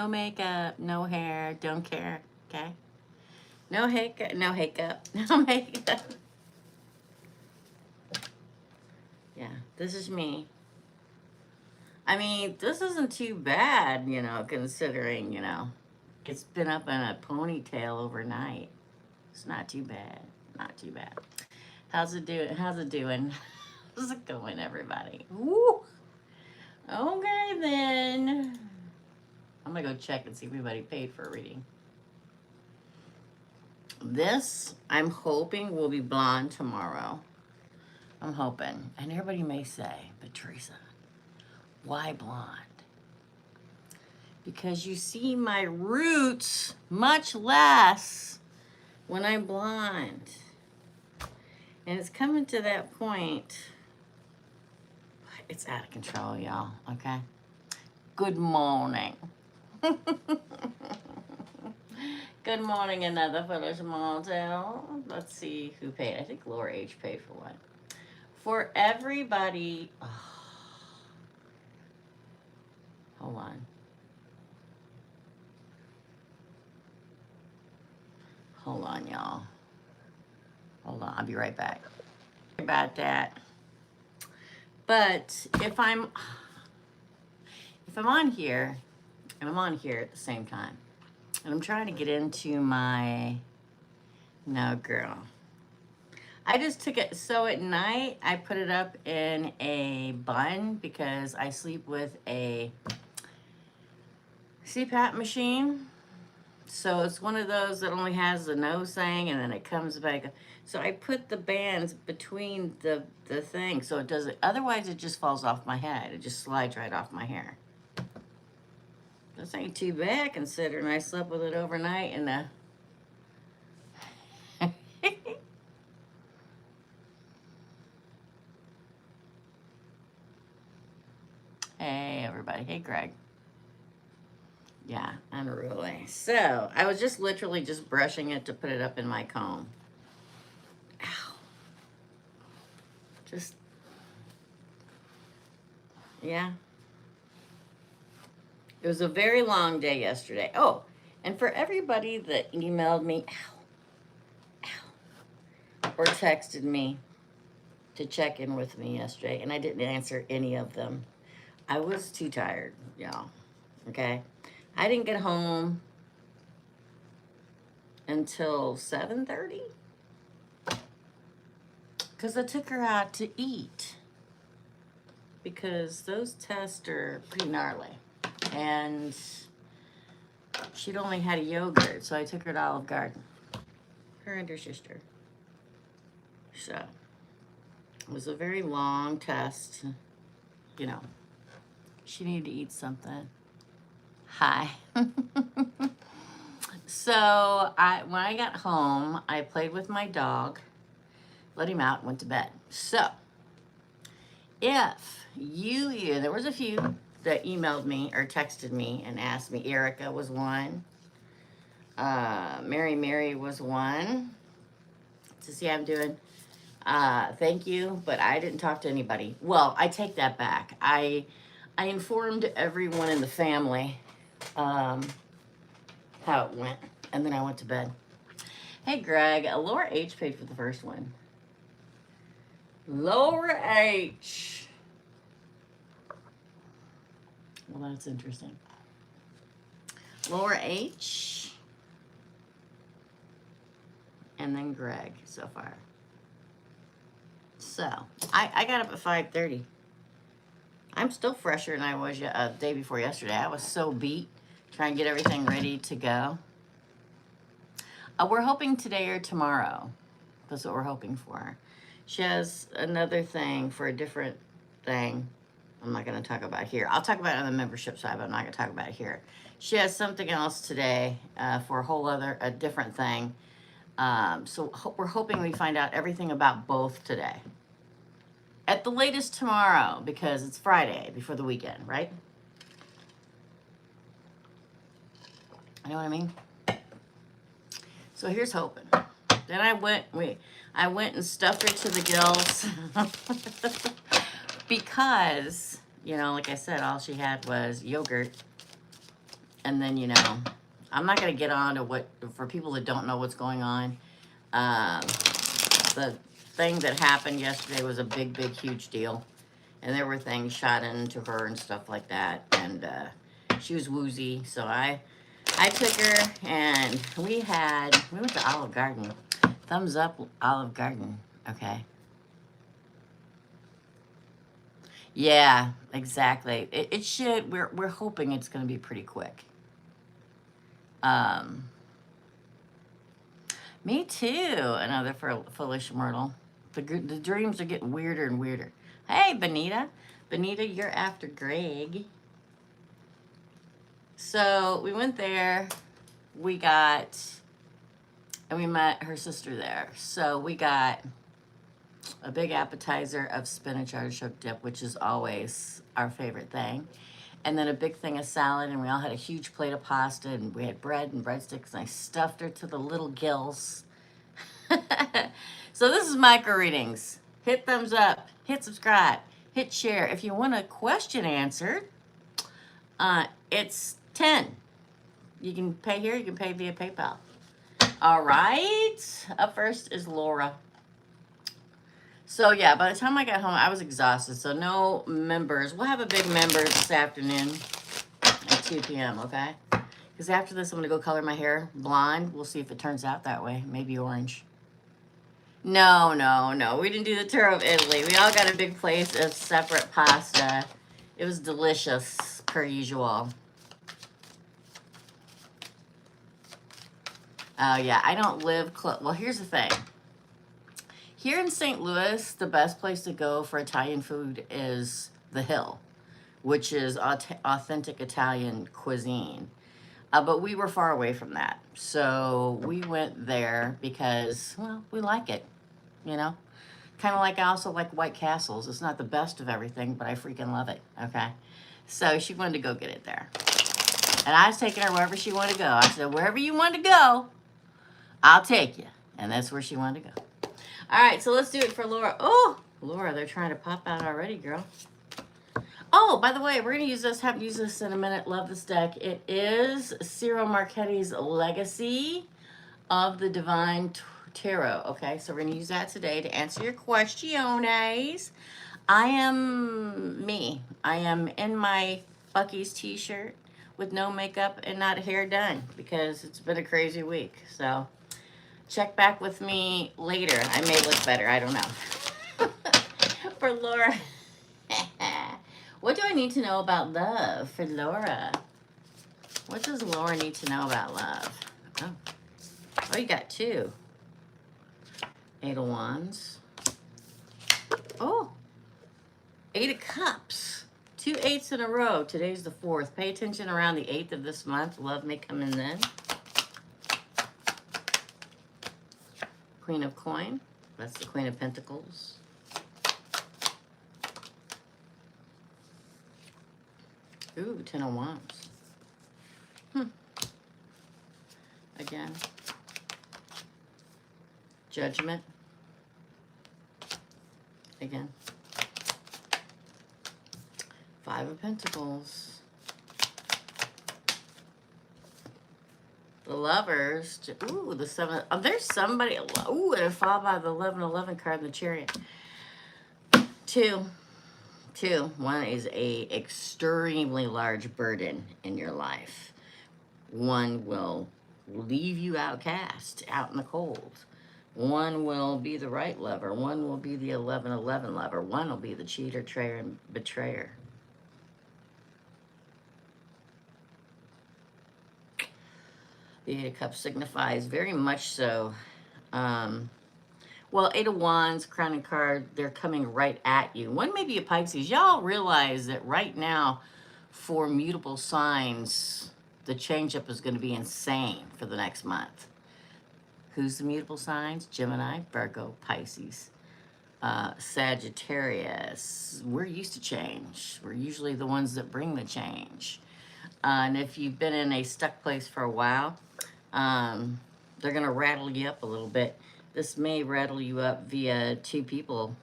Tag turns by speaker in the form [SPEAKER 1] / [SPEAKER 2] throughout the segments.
[SPEAKER 1] No makeup, no hair, don't care, okay? No hiccup, no hiccup, no makeup. Yeah, this is me. I mean, this isn't too bad, you know, considering, you know, it's been up in a ponytail overnight. It's not too bad. Not too bad. How's it doing? How's it doing? How's it going, everybody? Woo! Okay, then. I'm going to go check and see if anybody paid for a reading. This, I'm hoping, will be blonde tomorrow. I'm hoping. And everybody may say, but Teresa, why blonde? Because you see my roots much less when I'm blonde. And it's coming to that point. It's out of control, y'all, okay? Good morning. Good morning, another Foolish Motel. Let's see who paid. I think Laura H paid for one. For everybody, hold on. Hold on, y'all. Hold on, I'll be right back. About that. But if I'm on here, and I'm on here at the same time, and I'm trying to get into my, no girl. I just took it, so at night, I put it up in a bun because I sleep with a CPAP machine. So it's one of those that only has the nose thing and then it comes back. So I put the bands between the thing so it doesn't, otherwise it just falls off my head. It just slides right off my hair. This ain't too bad considering I slept with it overnight and Hey everybody, hey Greg. Yeah, unruly. So I was just literally just brushing it to put it up in my comb. Ow. Just, yeah. It was a very long day yesterday. Oh, and for everybody that emailed me, or texted me to check in with me yesterday, and I didn't answer any of them. I was too tired, y'all, okay? I didn't get home until 7:30 because I took her out to eat because those tests are pretty gnarly. And she'd only had a yogurt, so I took her to Olive Garden. Her and her sister. So, it was a very long test. You know, she needed to eat something. Hi. So, when I got home, I played with my dog, let him out, and went to bed. So, if there was a few that emailed me or texted me and asked me. Erica was one. Mary was one. To see how I'm doing. Thank you, but I didn't talk to anybody. Well, I take that back. I informed everyone in the family how it went, and then I went to bed. Hey, Greg, Laura H paid for the first one. Laura H. Well, that's interesting. Laura H. And then Greg so far. So, I got up at 5:30. I'm still fresher than I was the day before yesterday. I was so beat trying to get everything ready to go. We're hoping today or tomorrow. That's what we're hoping for. She has another thing for a different thing. I'm not going to talk about here. I'll talk about it on the membership side, but I'm not going to talk about it here. She has something else today for a different thing. So we're hoping we find out everything about both today. At the latest tomorrow, because it's Friday before the weekend, right? You know what I mean? So here's hoping. Then I went and stuffed her to the gills because, you know, like I said, all she had was yogurt And then, you know, I'm not going to get on to what, for people that don't know what's going on. The thing that happened yesterday was a big, huge deal. And there were things shot into her and stuff like that. And she was woozy. So I took her and we went to Olive Garden. Thumbs up, Olive Garden. Okay. Yeah, exactly. It should. We're hoping it's going to be pretty quick. Me too. Another foolish Myrtle. The dreams are getting weirder and weirder. Hey, Bonita. Bonita, you're after Greg. So we went there. We got, and we met her sister there. So we got a big appetizer of spinach artichoke dip, which is always our favorite thing. And then a big thing of salad, and we all had a huge plate of pasta, and we had bread and breadsticks, and I stuffed her to the little gills. So this is micro readings. Hit thumbs up, hit subscribe, hit share. If you want a question answered, it's 10. You can pay here, you can pay via PayPal. All right, up first is Laura. So yeah, by the time I got home, I was exhausted. So no members. We'll have a big member this afternoon at 2 p.m., okay? Because after this, I'm going to go color my hair blonde. We'll see if it turns out that way. Maybe orange. No. We didn't do the tour of Italy. We all got a big plate of separate pasta. It was delicious, per usual. Oh, yeah. I don't live close. Well, here's the thing. Here in St. Louis, the best place to go for Italian food is The Hill, which is authentic Italian cuisine. But we were far away from that. So we went there because, well, we like it, you know? Kind of like I also like White Castles. It's not the best of everything, but I freaking love it, okay? So she wanted to go get it there. And I was taking her wherever she wanted to go. I said, wherever you want to go, I'll take you. And that's where she wanted to go. All right, so let's do it for Laura. Oh, Laura, they're trying to pop out already, girl. Oh, by the way, we're going to use this, have to use this in a minute. Love this deck. It is Ciro Marchetti's Legacy of the Divine Tarot. Okay, so we're going to use that today to answer your questiones. I am me. I am in my Bucky's t-shirt with no makeup and not hair done because it's been a crazy week. So check back with me later. I may look better. I don't know. For Laura. What do I need to know about love for Laura? What does Laura need to know about love? Oh, you got 2. 8 of Wands. Oh, 8 of Cups. 2 8s in a row. Today's the 4th. Pay attention around the 8th of this month. Love may come in then. Queen of Coin. That's the Queen of Pentacles. Ooh, 10 of Wands. Again. Judgment. Again. 5 of Pentacles. The Lovers. Ooh, the 7. Oh, there's somebody. Ooh, and it followed by the 11 card in the Chariot. 2. 1 is a extremely large burden in your life. 1 will leave you outcast, out in the cold. 1 will be the right lover. 1 will be the 11 lover. 1 will be the cheater, traitor, and betrayer. The 8 of Cups signifies very much so. Well, 8 of Wands, crowning card, they're coming right at you. 1 may be a Pisces. Y'all realize that right now, for mutable signs, the change-up is going to be insane for the next month. Who's the mutable signs? Gemini, Virgo, Pisces, Sagittarius. We're used to change. We're usually the ones that bring the change. And if you've been in a stuck place for a while, they're going to rattle you up a little bit. This may rattle you up via 2 people.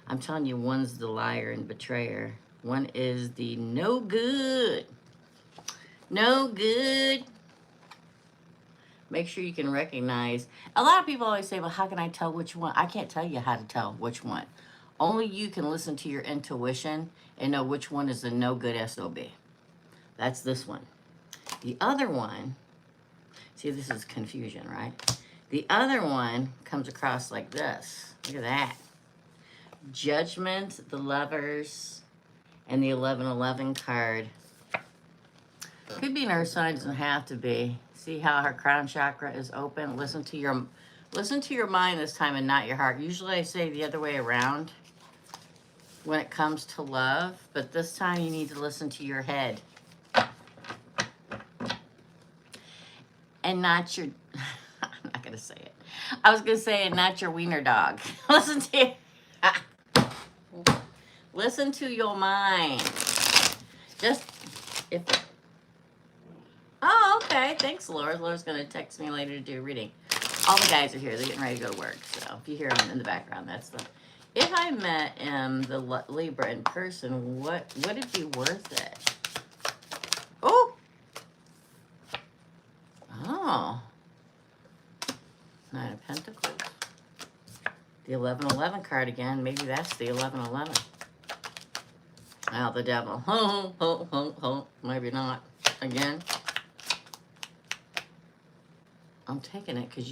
[SPEAKER 1] I'm telling you, 1's the liar and betrayer. 1 is the no good. No good. Make sure you can recognize. A lot of people always say, well, how can I tell which one? I can't tell you how to tell which one. Only you can listen to your intuition and know which one is the no good SOB. That's this one. The other one, see, this is confusion, right? The other one comes across like this. Look at that. Judgment, the Lovers, and the 1111 card. Could be an earth sign, doesn't have to be. See how her crown chakra is open? Listen to your mind this time and not your heart. Usually I say the other way around when it comes to love, but this time you need to listen to your head. And not your, I'm not going to say it. I was going to say, and not your wiener dog. Listen to your mind. Just, if, oh, okay. Thanks, Laura. Laura's going to text me later to do a reading. All the guys are here. They're getting ready to go to work. So if you hear them in the background, that's the, if I met the Libra in person, would it be worth it? Oh, oh, Nine of Pentacles. The 1111 card again. Maybe that's the 1111. Now the devil. Ho, ho, ho, ho. Maybe not. Again. I'm taking it because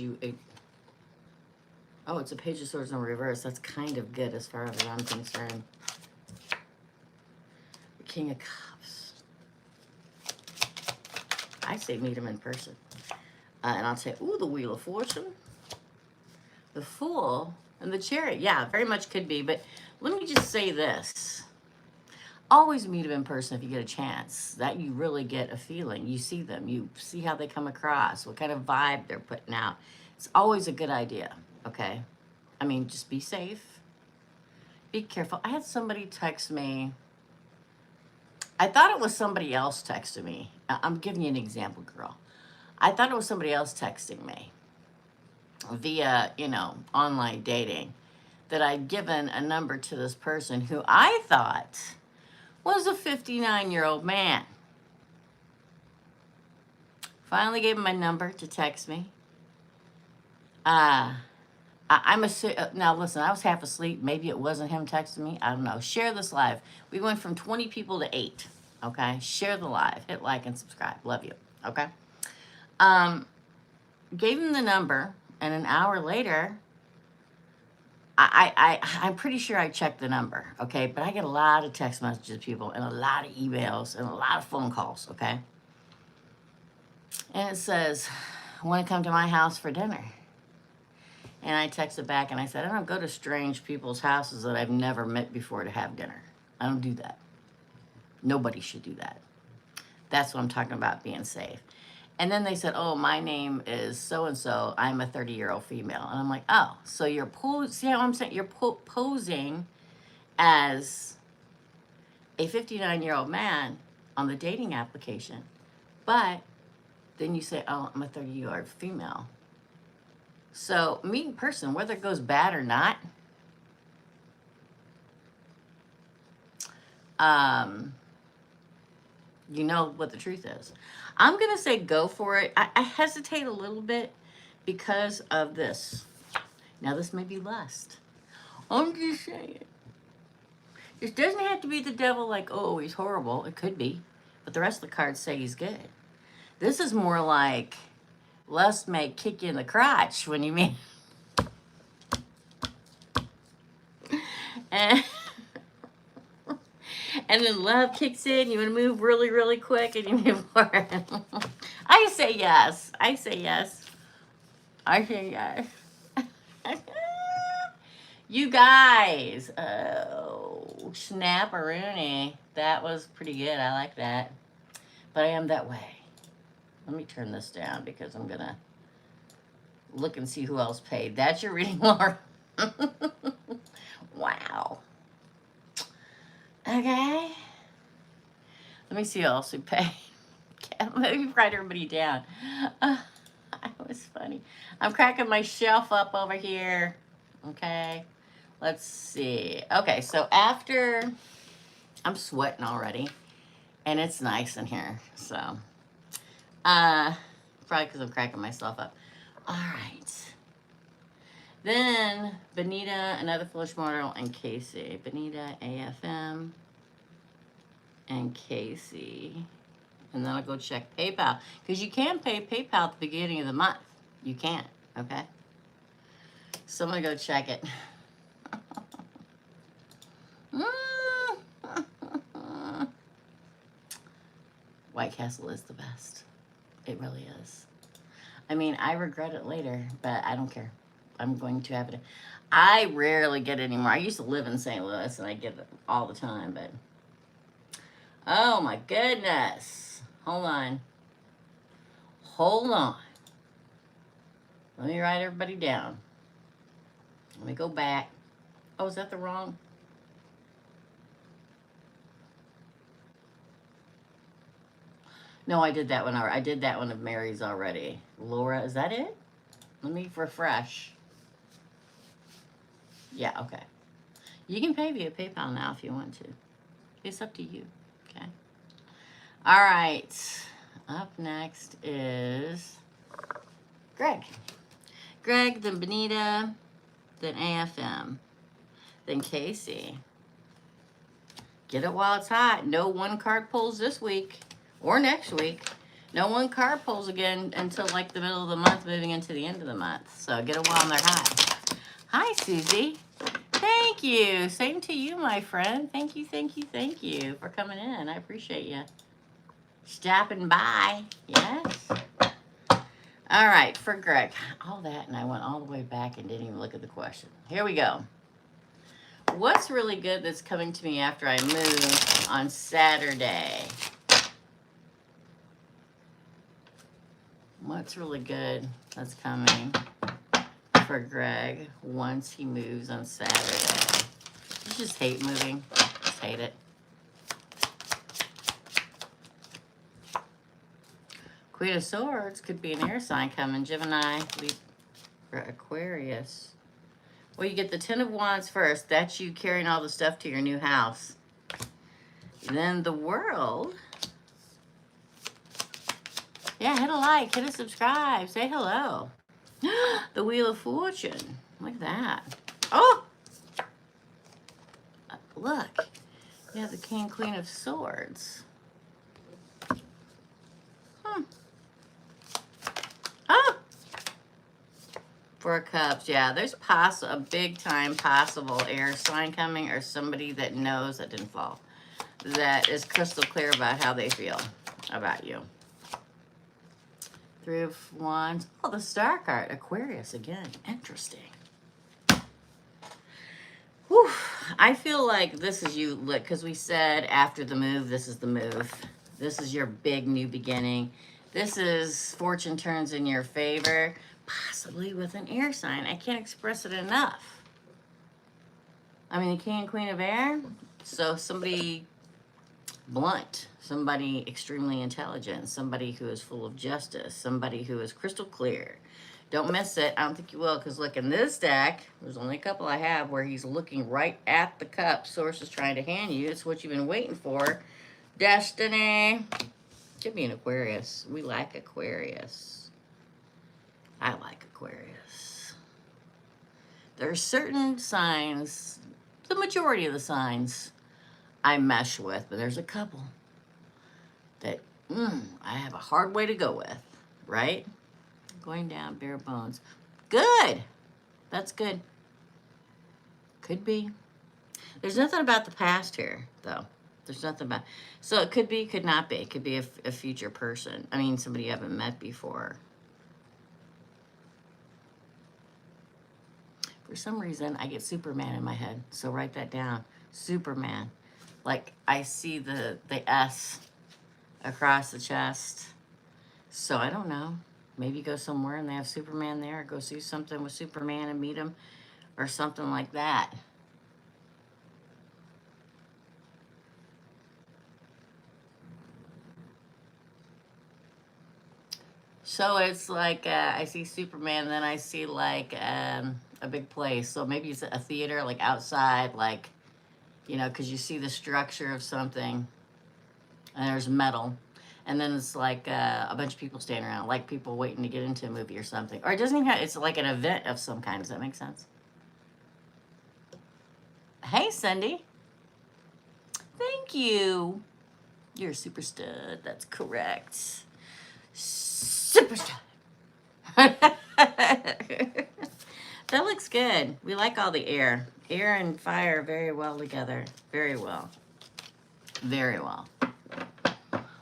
[SPEAKER 1] oh, it's a Page of Swords in reverse. That's kind of good as far as I'm concerned. The King of Cups. I say meet him in person. And I'll say, ooh, the Wheel of Fortune. The Fool. And the Chariot. Yeah, very much could be. But let me just say this. Always meet them in person if you get a chance. That you really get a feeling. You see them. You see how they come across. What kind of vibe they're putting out. It's always a good idea. Okay? I mean, just be safe. Be careful. I had somebody text me. I thought it was somebody else texting me. I'm giving you an example, girl. I thought it was somebody else texting me via, online dating, that I'd given a number to this person who I thought was a 59-year-old man. Finally gave him my number to text me. Now listen, I was half asleep. Maybe it wasn't him texting me. I don't know. Share this live. We went from 20 people to 8. Okay? Share the live. Hit like and subscribe. Love you. Okay? Gave him the number, and an hour later, I'm pretty sure I checked the number, okay? But I get a lot of text messages, people, and a lot of emails, and a lot of phone calls, okay? And it says, want to come to my house for dinner? And I texted back, and I said, I don't go to strange people's houses that I've never met before to have dinner. I don't do that. Nobody should do that. That's what I'm talking about, being safe. And then they said, oh, my name is so-and-so. I'm a 30-year-old female. And I'm like, oh, so you're see how I'm saying? You're posing as a 59-year-old man on the dating application. But then you say, oh, I'm a 30-year-old female. So meet in person, whether it goes bad or not, you know what the truth is. I'm going to say go for it. I hesitate a little bit because of this. Now, this may be lust. I'm just saying. This doesn't have to be the devil like, oh, he's horrible. It could be. But the rest of the cards say he's good. This is more like lust may kick you in the crotch when you meet. And then love kicks in. You want to move really, really quick, and you move forward. I say yes. I say yes. I say yes. You guys. Oh, snap-a-rooney. That was pretty good. I like that. But I am that way. Let me turn this down because I'm going to look and see who else paid. That's your reading, Laura. Wow. Okay. Let me see who else who paid. Let me write everybody down. It was funny. I'm cracking my shelf up over here. Okay. Let's see. Okay, so after, I'm sweating already. And it's nice in here. So Probably because I'm cracking myself up. All right. Then Bonita, another foolish mortal, and Casey. Bonita, AFM, and Casey. And then I'll go check PayPal. Because you can pay PayPal at the beginning of the month. You can, okay? So I'm going to go check it. White Castle is the best. It really is. I mean, I regret it later, but I don't care. I'm going to have it. I rarely get it anymore. I used to live in St. Louis, and I get it all the time, but... Oh, my goodness. Hold on. Hold on. Let me write everybody down. Let me go back. Oh, is that the wrong? No, I did that one already. I did that one of Mary's already. Laura, is that it? Let me refresh. Yeah, okay. You can pay via PayPal now if you want to. It's up to you, okay? All right. Up next is Greg. Greg, then Bonita, then AFM, then Casey. Get it while it's hot. No one card pulls this week or next week. No one card pulls again until like the middle of the month, moving into the end of the month. So get it while they're hot. Hi, Susie. Thank you. Same to you, my friend. Thank you, thank you, thank you for coming in. I appreciate you. Stopping by. Yes. All right, for Greg. All that, and I went all the way back and didn't even look at the question. Here we go. What's really good that's coming to me after I move on Saturday? What's really good that's coming for Greg once he moves on Saturday? I just hate moving. Just hate it. Queen of Swords could be an air sign coming. Gemini, Libra, Aquarius. Well, you get the Ten of Wands first. That's you carrying all the stuff to your new house. Then the World. Yeah, hit a like, hit a subscribe, say hello. The Wheel of Fortune. Look at that. Oh! Look. You have the King, Queen of Swords. Oh! Four of Cups. Yeah, there's a big time possible air sign coming, or somebody that knows, that didn't fall, that is crystal clear about how they feel about you. Three of Wands. Oh, the Star card. Aquarius again. Interesting. Whew. I feel like this is you, because we said after the move, this is the move. This is your big new beginning. This is fortune turns in your favor, possibly with an air sign. I can't express it enough. I mean, the King and Queen of Air. So somebody blunt, somebody extremely intelligent, somebody who is full of justice, somebody who is crystal clear. Don't miss it. I don't think you will, because look, in this deck, there's only a couple I have where he's looking right at the cup Source is trying to hand you. It's what you've been waiting for. Destiny. Could be an Aquarius. We like Aquarius. I like Aquarius. There are certain signs, the majority of the signs I mesh with, but there's a couple that I have a hard way to go with, right? Going down, bare bones. Good. That's good. Could be. There's nothing about the past here, though. There's nothing about. So it could be, could not be. It could be a future person. I mean, somebody you haven't met before. For some reason, I get Superman in my head. So write that down. Superman. Like, I see the S across the chest. So I don't know. Maybe go somewhere and they have Superman there. Or go see something with Superman and meet him. Or something like that. So it's like, I see Superman, and then I see like a big place. So maybe it's a theater, like outside, like, you know, because you see the structure of something, and there's metal. And then it's like a bunch of people standing around, like people waiting to get into a movie or something. Or it doesn't even have, it's like an event of some kind. Does that make sense? Hey, Cindy. Thank you. You're a super stud. That's correct. Super stud. That looks good. We like all the air. Air and fire very well together. Very well. Very well.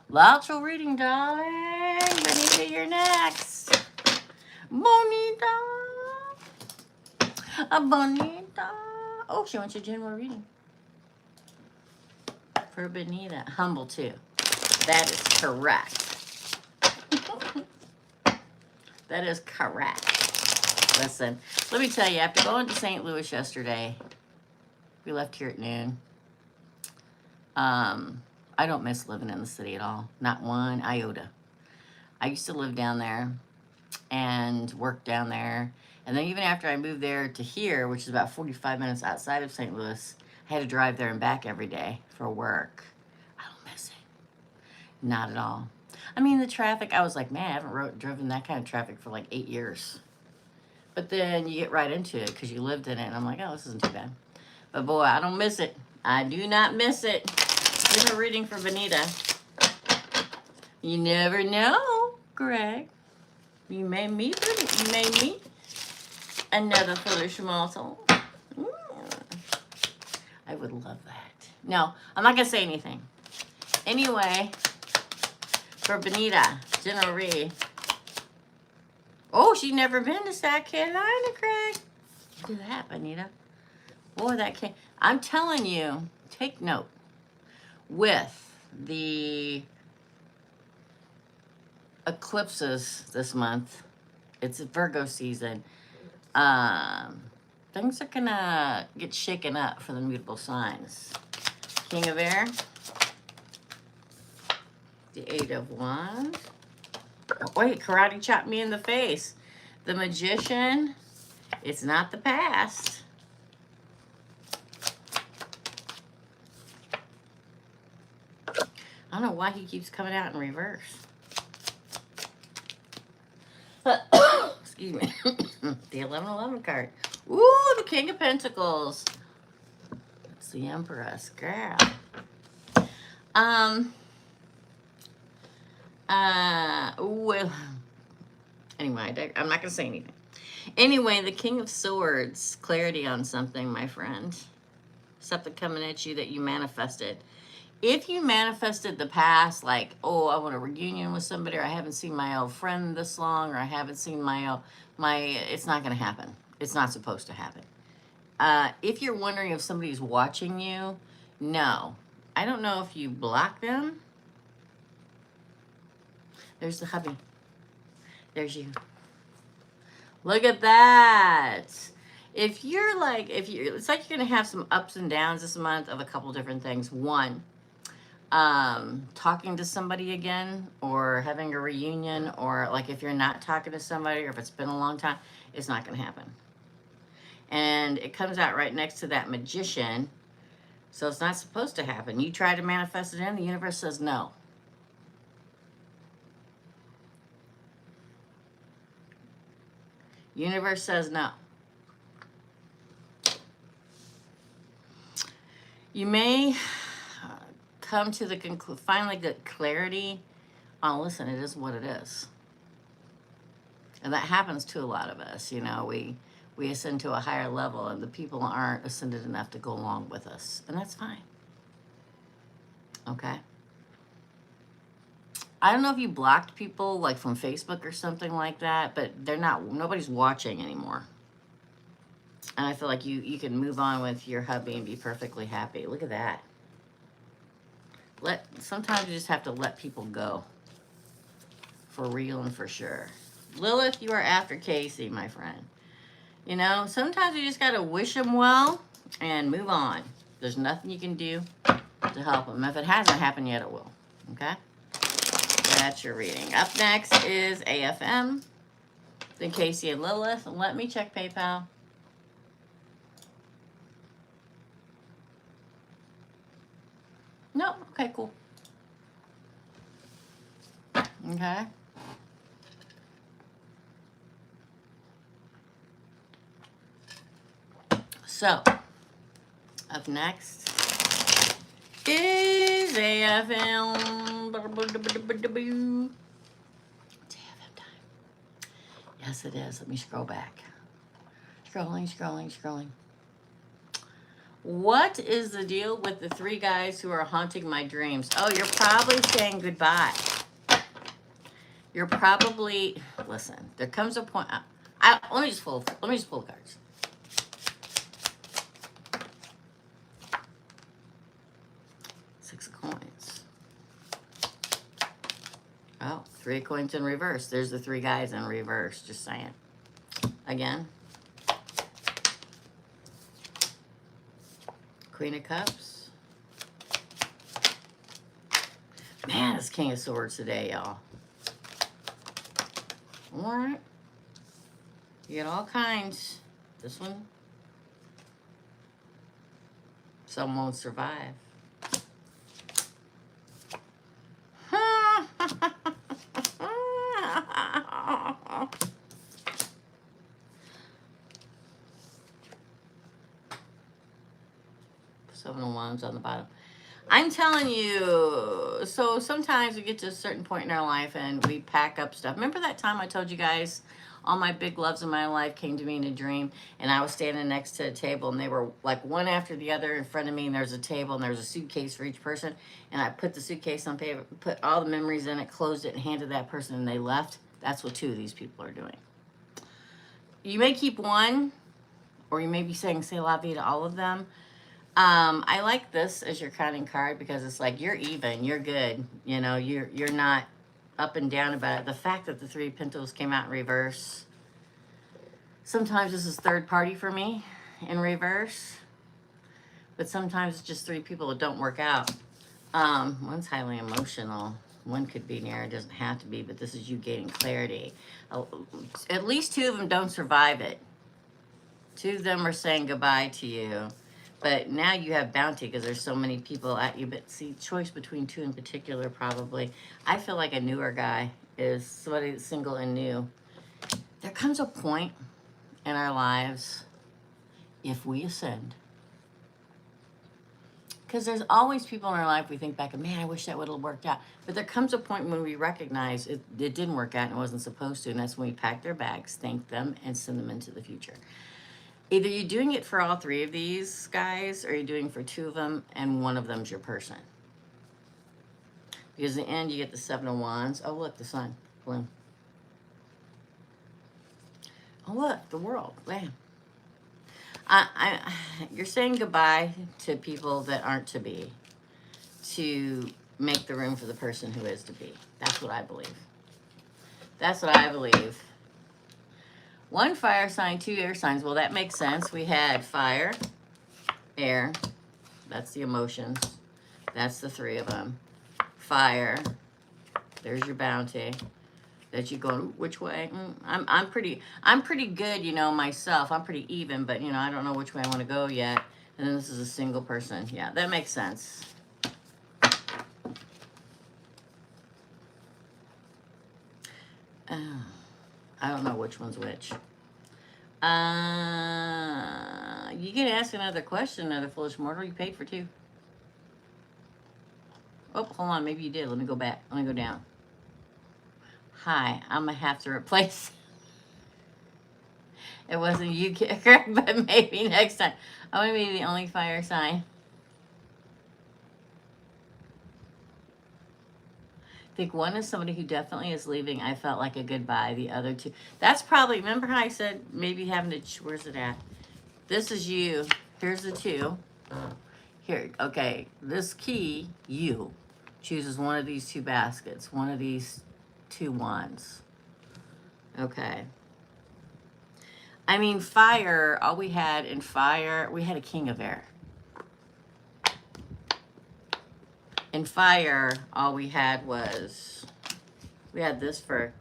[SPEAKER 1] Lateral reading, darling. Bonita, you're next. Bonita. A Bonita. Oh, she wants your general reading. For Bonita. Humble, too. That is correct. That is correct. Listen, let me tell you, after going to St. Louis yesterday, we left here at noon. I don't miss living in the city at all. Not one iota. I used to live down there and work down there. And then even after I moved there to here, which is about 45 minutes outside of St. Louis, I had to drive there and back every day for work. I don't miss it. Not at all. I mean, the traffic, I was like, man, I haven't driven that kind of traffic for like 8 years. But then you get right into it because you lived in it. And I'm like, oh, this isn't too bad. But boy, I don't miss it. I do not miss it. Here's a reading for Bonita. You never know, Greg. You may meet another foolish mortal. I would love that. No, I'm not going to say anything. Anyway, for Bonita, general read. Oh, she's never been to South Carolina, Craig. Look at that, Bonita. Boy, that can't. I'm telling you, take note. With the eclipses this month, it's a Virgo season. Things are gonna get shaken up for the mutable signs. King of Air, the Eight of Wands. Oh, wait, karate chopped me in the face. The Magician. It's not the past. I don't know why he keeps coming out in reverse. Excuse me. The 1111 card. Ooh, the King of Pentacles. It's the Empress. Girl. Well, anyway, I'm not going to say anything. Anyway, the King of Swords. Clarity on something, my friend. Something coming at you that you manifested. If you manifested the past, like, oh, I want a reunion with somebody, or I haven't seen my old friend this long, or I haven't seen it's not going to happen. It's not supposed to happen. If you're wondering if somebody's watching you, no. I don't know if you block them. There's the hubby. There's you. Look at that. It's like you're going to have some ups and downs this month of a couple different things. One, talking to somebody again, or having a reunion, or like if you're not talking to somebody, or if it's been a long time, it's not going to happen. And it comes out right next to that Magician, so it's not supposed to happen. You try to manifest it in, the universe says no. Universe says no. You may come to the finally get clarity on, listen, it is what it is. And that happens to a lot of us. You know, we ascend to a higher level, and the people aren't ascended enough to go along with us. And that's fine. Okay? I don't know if you blocked people, like from Facebook or something like that, but nobody's watching anymore. And I feel like you can move on with your hubby and be perfectly happy. Look at that. Sometimes you just have to let people go. For real and for sure. Lilith, you are after Casey, my friend. You know, sometimes you just got to wish them well and move on. There's nothing you can do to help them. If it hasn't happened yet, it will. Okay? That's your reading. Up next is AFM. Then Casey and Lilith. Let me check PayPal. No? Okay, cool. Okay. So, up next is AFM. It's AFM time. Yes, it is. Let me scroll back. Scrolling. What is the deal with the 3 guys who are haunting my dreams? Oh, you're probably saying goodbye. You're probably, listen, there comes a point. Let me just pull the cards. Six of coins. Oh, 3 of coins in reverse. There's the 3 guys in reverse. Just saying. Again. Queen of Cups. Man, it's King of Swords today, y'all. All right. You get all kinds. This one. Some won't survive. Seven of Wands on the bottom. I'm telling you, so sometimes we get to a certain point in our life and we pack up stuff. Remember that time I told you guys all my big loves in my life came to me in a dream, and I was standing next to a table, and they were like one after the other in front of me, and there's a table, and there's a suitcase for each person, and I put the suitcase on paper, put all the memories in it, closed it, and handed that person, and they left. That's what 2 of these people are doing. You may keep one, or you may be saying say la vie to all of them. I like this as your counting card because it's like you're even, you're good. You know, you're not up and down about it. The fact that the 3 of Pentacles came out in reverse. Sometimes this is third party for me in reverse, but sometimes it's just 3 people that don't work out. One's highly emotional. One could be near. It doesn't have to be, but this is you gaining clarity. At least 2 of them don't survive it. 2 of them are saying goodbye to you. But now you have bounty because there's so many people at you. But see, choice between 2 in particular probably. I feel like a newer guy is somebody that's single and new. There comes a point in our lives, if we ascend, because there's always people in our life we think back and, man, I wish that would have worked out. But there comes a point when we recognize it didn't work out and it wasn't supposed to. And that's when we pack their bags, thank them, and send them into the future. Either you're doing it for all 3 of these guys, or you're doing it for 2 of them, and one of them's your person. Because in the end, you get the 7 of Wands. Oh, look, the sun. Boom. Oh, look, the world. Bam. You're saying goodbye to people that aren't to be, to make the room for the person who is to be. That's what I believe. That's what I believe. 1 fire sign, 2 air signs. Well, that makes sense. We had fire, air. That's the emotions. That's the 3 of them. Fire. There's your bounty. That you go, which way? I'm pretty good, you know, myself. I'm pretty even, but, you know, I don't know which way I want to go yet. And then this is a single person. Yeah, that makes sense. I don't know which one's which. You can ask another question, another foolish mortal. You paid for 2. Oh, hold on. Maybe you did. Let me go back. Let me go down. Hi, I'm going to have to replace. It wasn't you, Greg, but maybe next time. I want to be the only fire sign. I think 1 is somebody who definitely is leaving. I felt like a goodbye. The other 2. That's probably, remember how I said maybe having to, where's it at? This is you. Here's the 2. Here, okay. This key, you, chooses one of these 2 baskets. One of these 2 wands. Okay. I mean, fire, all we had in fire, we had a king of air. In fire, all we had was, we had this for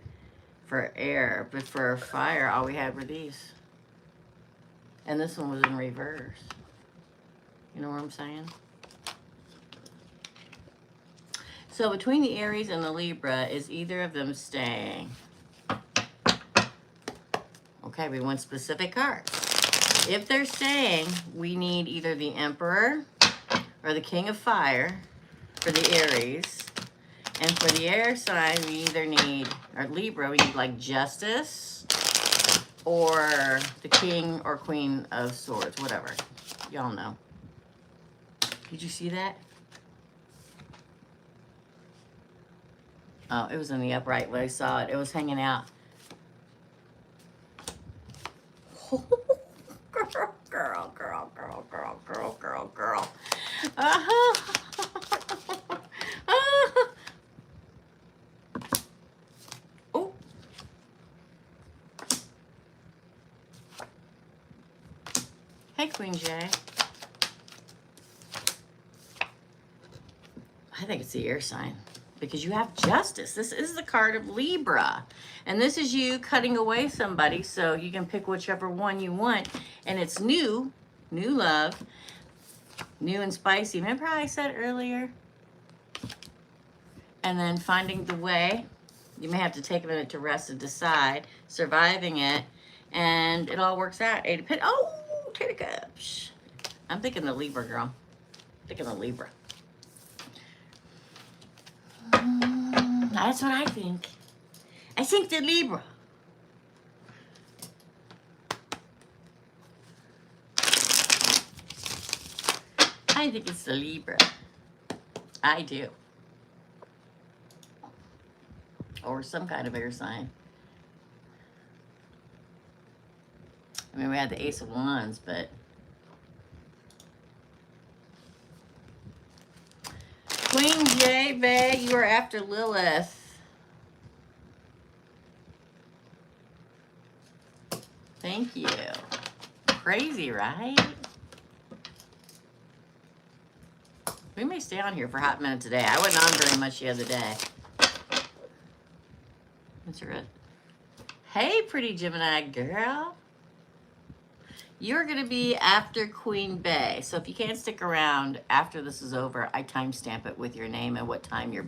[SPEAKER 1] air, but for fire, all we had were these. And this one was in reverse. You know what I'm saying? So between the Aries and the Libra, is either of them staying? Okay, we want specific cards. If they're staying, we need either the Emperor or the King of Fire for the Aries. And for the air sign, we either need, or Libra, we need like Justice or the King or Queen of Swords, whatever. Y'all know. Did you see that? Oh, it was in the upright when I saw it. It was hanging out. Girl, girl, girl, girl, girl, girl, girl, girl. Uh-huh. Oh. Hey, Queen J. I think it's the air sign because you have Justice. This is the card of Libra. And this is you cutting away somebody, so you can pick whichever one you want. And it's new love, new and spicy. Remember how I said earlier? And then finding the way. You may have to take a minute to rest and decide. Surviving it. And it all works out. Eight of Pentacles. Oh, Ten of Cups. I'm thinking the Libra, girl. I'm thinking the Libra. That's what I think. I think the Libra. I think it's the Libra. I do. Or some kind of air sign. I mean, we had the Ace of Wands, but... Queen J, bae, you are after Lilith. Thank you. Crazy, right? We may stay on here for a hot minute today. I wasn't on very much the other day. That's good. Hey, pretty Gemini girl. You're going to be after Queen Bae. So if you can't stick around after this is over, I timestamp it with your name and what time your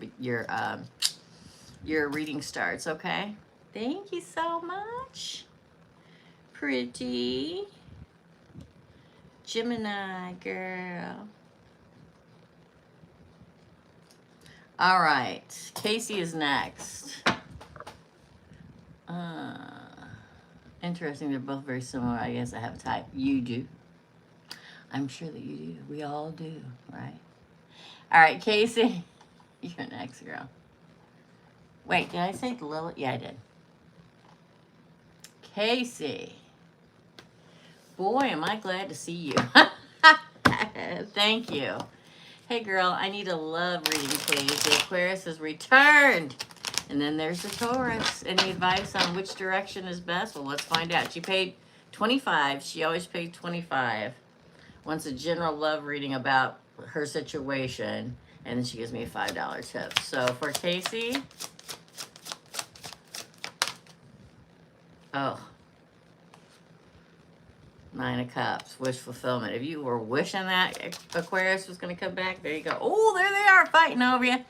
[SPEAKER 1] reading starts, okay? Thank you so much. Pretty Gemini girl. All right, Casey is next. Interesting, they're both very similar. I guess I have a type. You do. I'm sure that you do. We all do, right? All right, Casey, you're next, girl. Wait, did I say Lilith? Yeah, I did. Casey. Boy, am I glad to see you. Thank you. Hey, girl, I need a love reading, please. The Aquarius has returned. And then there's the Taurus. Any advice on which direction is best? Well, let's find out. She paid $25. She always paid $25. Wants a general love reading about her situation. And then she gives me a $5 tip. So for Casey... Oh. 9 of Cups. Wish fulfillment. If you were wishing that Aquarius was going to come back, there you go. Oh, there they are fighting over you.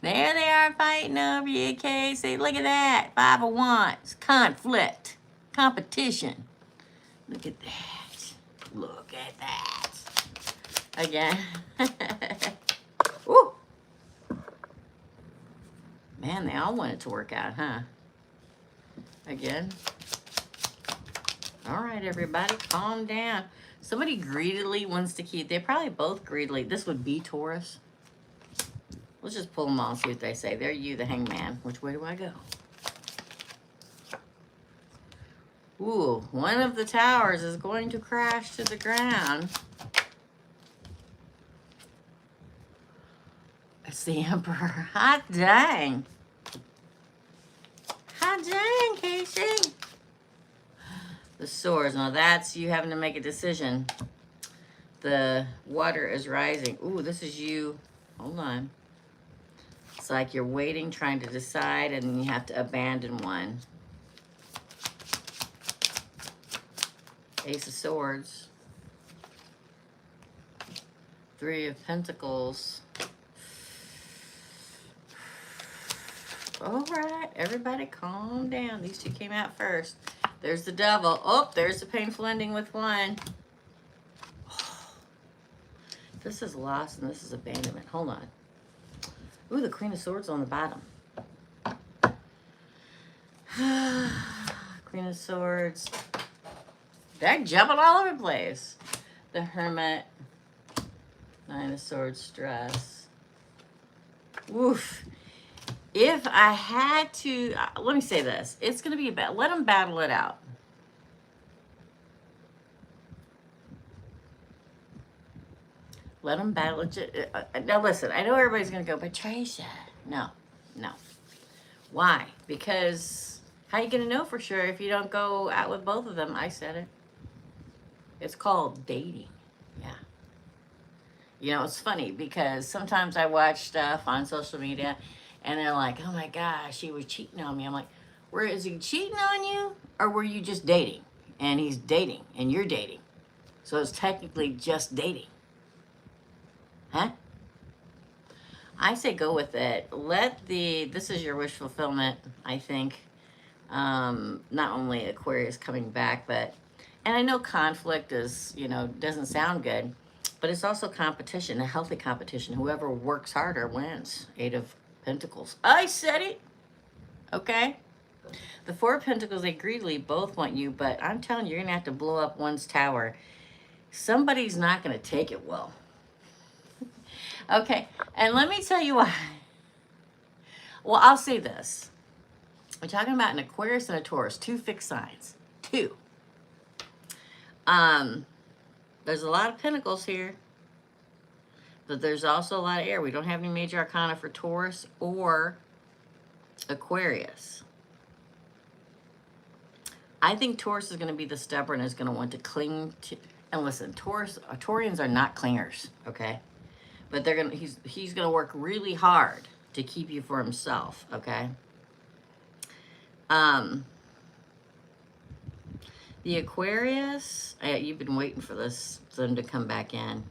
[SPEAKER 1] There they are fighting over you, Casey. Look at that. 5 of Wands. Conflict. Competition. Look at that. Look at that. Again. Woo. Man, they all want it to work out, huh? Again. All right, everybody, calm down. Somebody greedily wants to keep... They probably both greedily... This would be Taurus. Let's just pull them all, see what they say. There you, the Hangman. Which way do I go? Ooh, one of the towers is going to crash to the ground. It's the Emperor. Hot dang. Hot dang, Casey. The Swords. Now that's you having to make a decision. The water is rising. Ooh, this is you. Hold on. It's like you're waiting, trying to decide, and then you have to abandon one. Ace of Swords. 3 of Pentacles. All right, everybody calm down. These two came out first. There's the devil. Oh, there's the painful ending with one. This is loss and this is abandonment. Hold on. Ooh, the Queen of Swords on the bottom. Queen of Swords. They're jumping all over the place. The Hermit. Nine of Swords, stress. Woof. If I had to, let me say this. It's going to be about, let them battle it out. Let them battle it. Now listen, I know everybody's going to go, Patricia. No, no. Why? Because how are you going to know for sure if you don't go out with both of them? I said it. It's called dating. Yeah. You know, it's funny because sometimes I watch stuff on social media and they're like, oh my gosh, he was cheating on me. I'm like, is he cheating on you or were you just dating? And he's dating and you're dating. So it's technically just dating. Huh? I say go with it. This is your wish fulfillment, I think. Not only Aquarius coming back, but, and I know conflict is, you know, doesn't sound good, but it's also competition, a healthy competition. Whoever works harder wins. Eight of Pentacles. I said it. Okay. The Four of Pentacles, they greedily both want you, but I'm telling you, you're going to have to blow up one's tower. Somebody's not going to take it well. Okay. And let me tell you why. Well, I'll say this. We're talking about an Aquarius and a Taurus, two fixed signs. Two. There's a lot of pentacles here, but there's also a lot of air. We don't have any major arcana for Taurus or Aquarius. I think Taurus is going to be the stubborn, is going to want to cling to, and listen, Taurians are not clingers, okay? But they're going to, he's going to work really hard to keep you for himself, okay? The Aquarius, you've been waiting for them to come back in.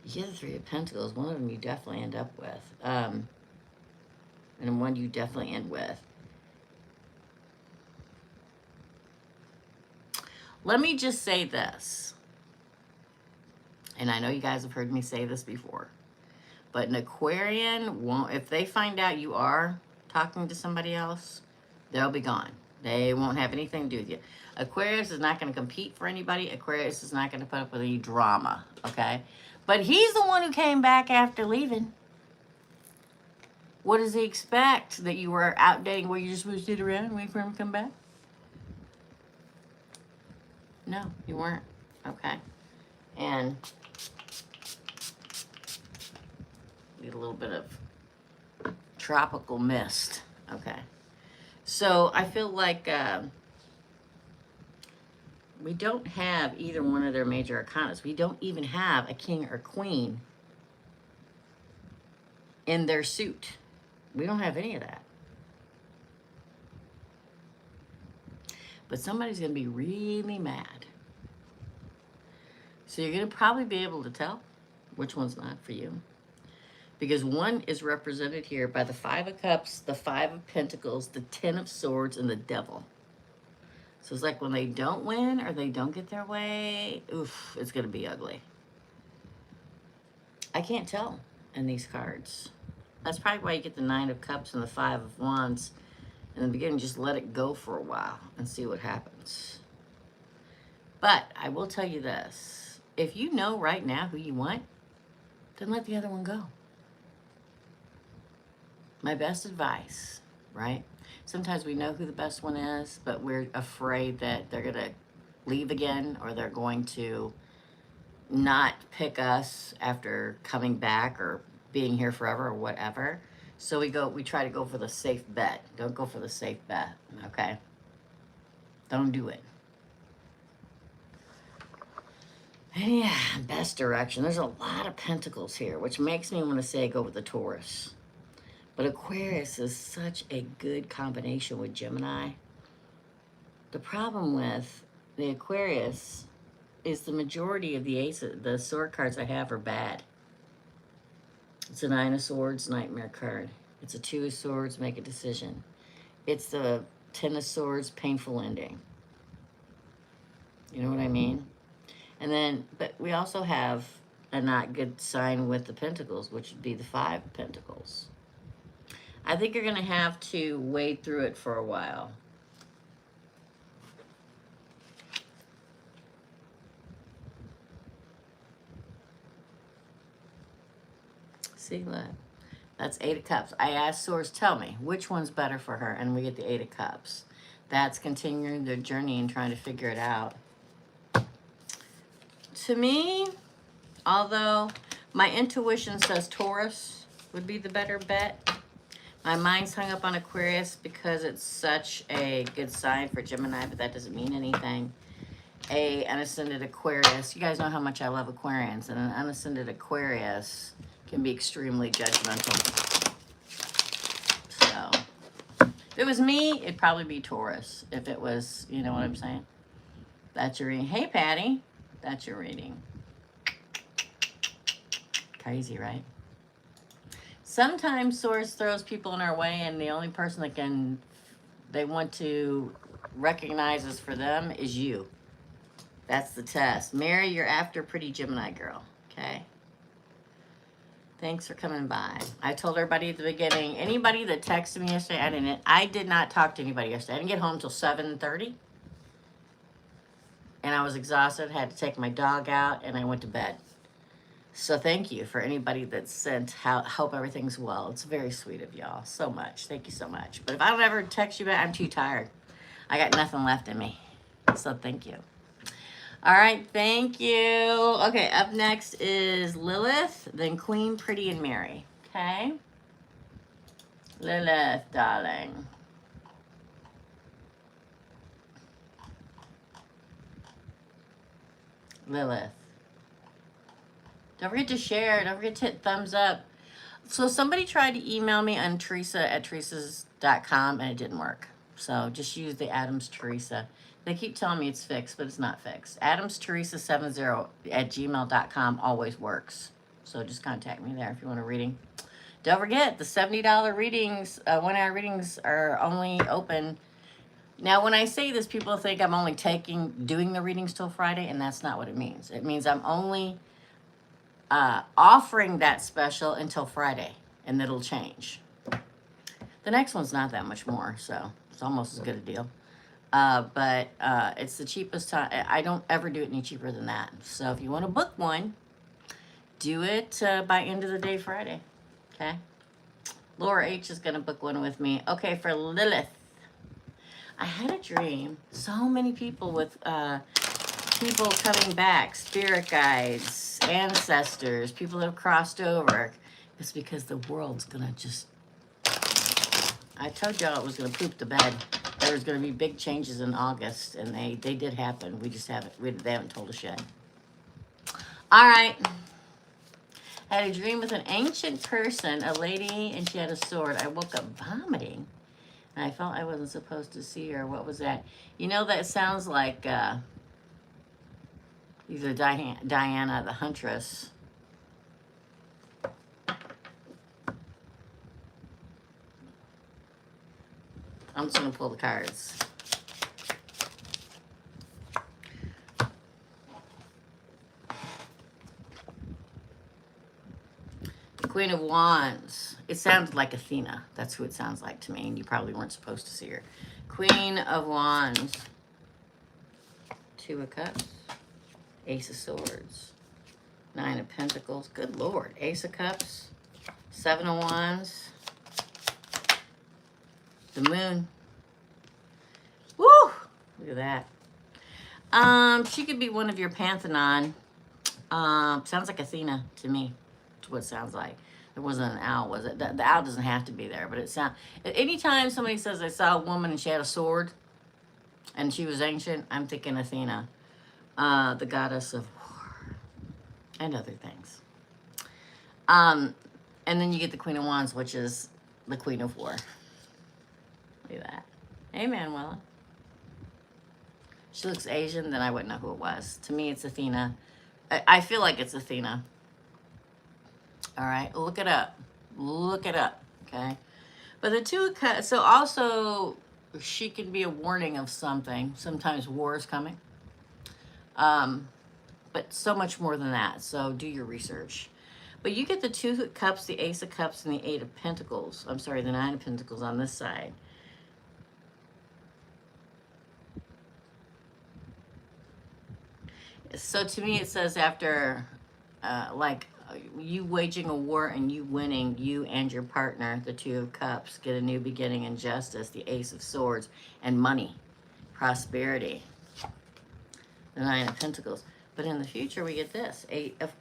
[SPEAKER 1] You get the Three of Pentacles. One of them you definitely end up with. And one you definitely end with. Let me just say this. And I know you guys have heard me say this before. But an Aquarian won't, if they find out you are talking to somebody else, they'll be gone. They won't have anything to do with you. Aquarius is not going to compete for anybody. Aquarius is not going to put up with any drama, okay? But he's the one who came back after leaving. What does he expect? That you were out dating where you're just supposed to sit around and wait for him to come back? No, you weren't. Okay. And need a little bit of tropical mist. Okay. So I feel like we don't have either one of their major arcanas. We don't even have a king or queen in their suit. We don't have any of that. But somebody's going to be really mad. So you're going to probably be able to tell which one's not for you. Because one is represented here by the Five of Cups, the Five of Pentacles, the Ten of Swords, and the Devil. So it's like when they don't win or they don't get their way, oof, it's going to be ugly. I can't tell in these cards. That's probably why you get the Nine of Cups and the Five of Wands. In the beginning, just let it go for a while and see what happens. But I will tell you this. If you know right now who you want, then let the other one go. My best advice, right? Sometimes we know who the best one is, but we're afraid that they're going to leave again or they're going to not pick us after coming back or being here forever or whatever. So we try to go for the safe bet. Don't go for the safe bet, okay? Don't do it. And yeah, best direction. There's a lot of pentacles here, which makes me want to say go with the Taurus. But Aquarius is such a good combination with Gemini. The problem with the Aquarius is the majority of the sword cards I have are bad. It's a Nine of Swords nightmare card. It's a Two of Swords, make a decision. It's the Ten of Swords, painful ending. You know what I mean? And then, but we also have a not good sign with the Pentacles, which would be the Five of Pentacles. I think you're going to have to wade through it for a while. See, look. That's Eight of Cups. I asked Source, tell me, which one's better for her? And we get the Eight of Cups. That's continuing their journey and trying to figure it out. To me, although my intuition says Taurus would be the better bet, my mind's hung up on Aquarius because it's such a good sign for Gemini, but that doesn't mean anything. An ascended Aquarius. You guys know how much I love Aquarians, and an unascended Aquarius can be extremely judgmental. So, if it was me, it'd probably be Taurus. If it was, you know what I'm saying? That's your reading. Hey, Patty. That's your reading. Crazy, right? Sometimes Source throws people in our way, and the only person that they want to recognize as for them is you. That's the test. Mary, you're after pretty Gemini girl, okay? Thanks for coming by. I told everybody at the beginning, anybody that texted me yesterday, I did not talk to anybody yesterday. I didn't get home until 7:30. And I was exhausted, had to take my dog out, and I went to bed. So thank you for anybody that sent hope everything's well. It's very sweet of y'all. So much. Thank you so much. But if I don't ever text you back, I'm too tired. I got nothing left in me. So thank you. All right, thank you. Okay, up next is Lilith, then Queen, Pretty, and Mary. Okay? Lilith, darling. Lilith. Don't forget to share. Don't forget to hit thumbs up. So somebody tried to email me on Teresa@teresas.com and it didn't work. So just use the Adams Teresa. They keep telling me it's fixed, but it's not fixed. AdamsTeresa70@gmail.com always works. So just contact me there if you want a reading. Don't forget, the $70 readings, 1 hour readings are only open. Now, when I say this, people think I'm only doing the readings till Friday, and that's not what it means. It means I'm only offering that special until Friday, and it'll change. The next one's not that much more, so it's almost as good a deal. But it's the cheapest time. I don't ever do it any cheaper than that. So if you want to book one, do it by end of the day Friday. Okay? Laura H is going to book one with me. Okay, for Lilith. I had a dream. So many people with people coming back, spirit guides, ancestors, people that have crossed over. It's because the world's going to just... I told y'all it was going to poop the bed. There was going to be big changes in August, and they did happen. We just they haven't told us yet. All right. I had a dream with an ancient person, a lady, and she had a sword. I woke up vomiting, and I felt I wasn't supposed to see her. What was that? You know, that sounds like either Diana the Huntress. I'm just going to pull the cards. The Queen of Wands. It sounds like Athena. That's who it sounds like to me, and you probably weren't supposed to see her. Queen of Wands. Two of Cups. Ace of Swords. Nine of Pentacles. Good Lord. Ace of Cups. Seven of Wands. The Moon. Woo! Look at that. She could be one of your Pantheon. Sounds like Athena to me. That's what it sounds like. It wasn't an owl, was it? The owl doesn't have to be there, but it sounds... Anytime somebody says they saw a woman and she had a sword and she was ancient, I'm thinking Athena. The goddess of war and other things. And then you get the Queen of Wands, which is the Queen of War. Look at that. Hey, Manuela. She looks Asian, then I wouldn't know who it was. To me, it's Athena. I feel like it's Athena. All right, look it up. Look it up, okay? But the Two of Cups, so also she can be a warning of something. Sometimes war is coming. But so much more than that. So do your research. But you get the Two of Cups, the Ace of Cups, and the Eight of Pentacles. I'm sorry, the Nine of Pentacles on this side. So to me, it says after, you waging a war and you winning, you and your partner, the Two of Cups, get a new beginning and justice, the Ace of Swords, and money, prosperity, the Nine of Pentacles. But in the future, we get this,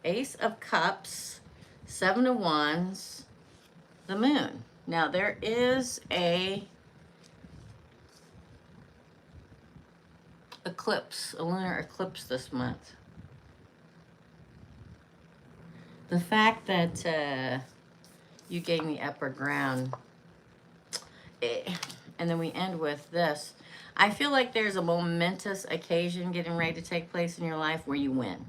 [SPEAKER 1] Ace of Cups, Seven of Wands, the Moon. Now, there is a eclipse, a lunar eclipse this month. The fact that you gave me upper ground, and then we end with this. I feel like there's a momentous occasion getting ready to take place in your life where you win.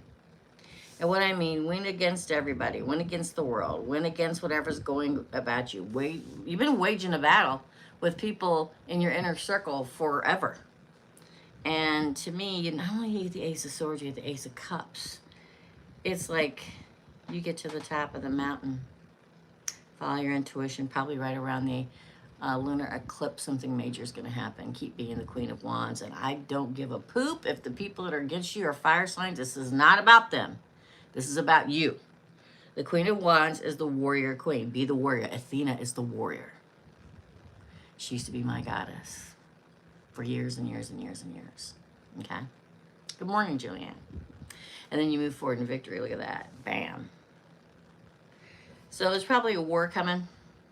[SPEAKER 1] And what I mean, win against everybody, win against the world, win against whatever's going about you. You've been waging a battle with people in your inner circle forever. And to me, you not only get the Ace of Swords, you get the Ace of Cups. It's like you get to the top of the mountain, follow your intuition, probably right around the lunar eclipse, something major is going to happen. Keep being the Queen of Wands. And I don't give a poop if the people that are against you are fire signs. This is not about them. This is about you. The Queen of Wands is the warrior queen. Be the warrior. Athena is the warrior. She used to be my goddess for years and years and years and years. Okay? Good morning, Julianne. And then you move forward in victory. Look at that. Bam. So there's probably a war coming.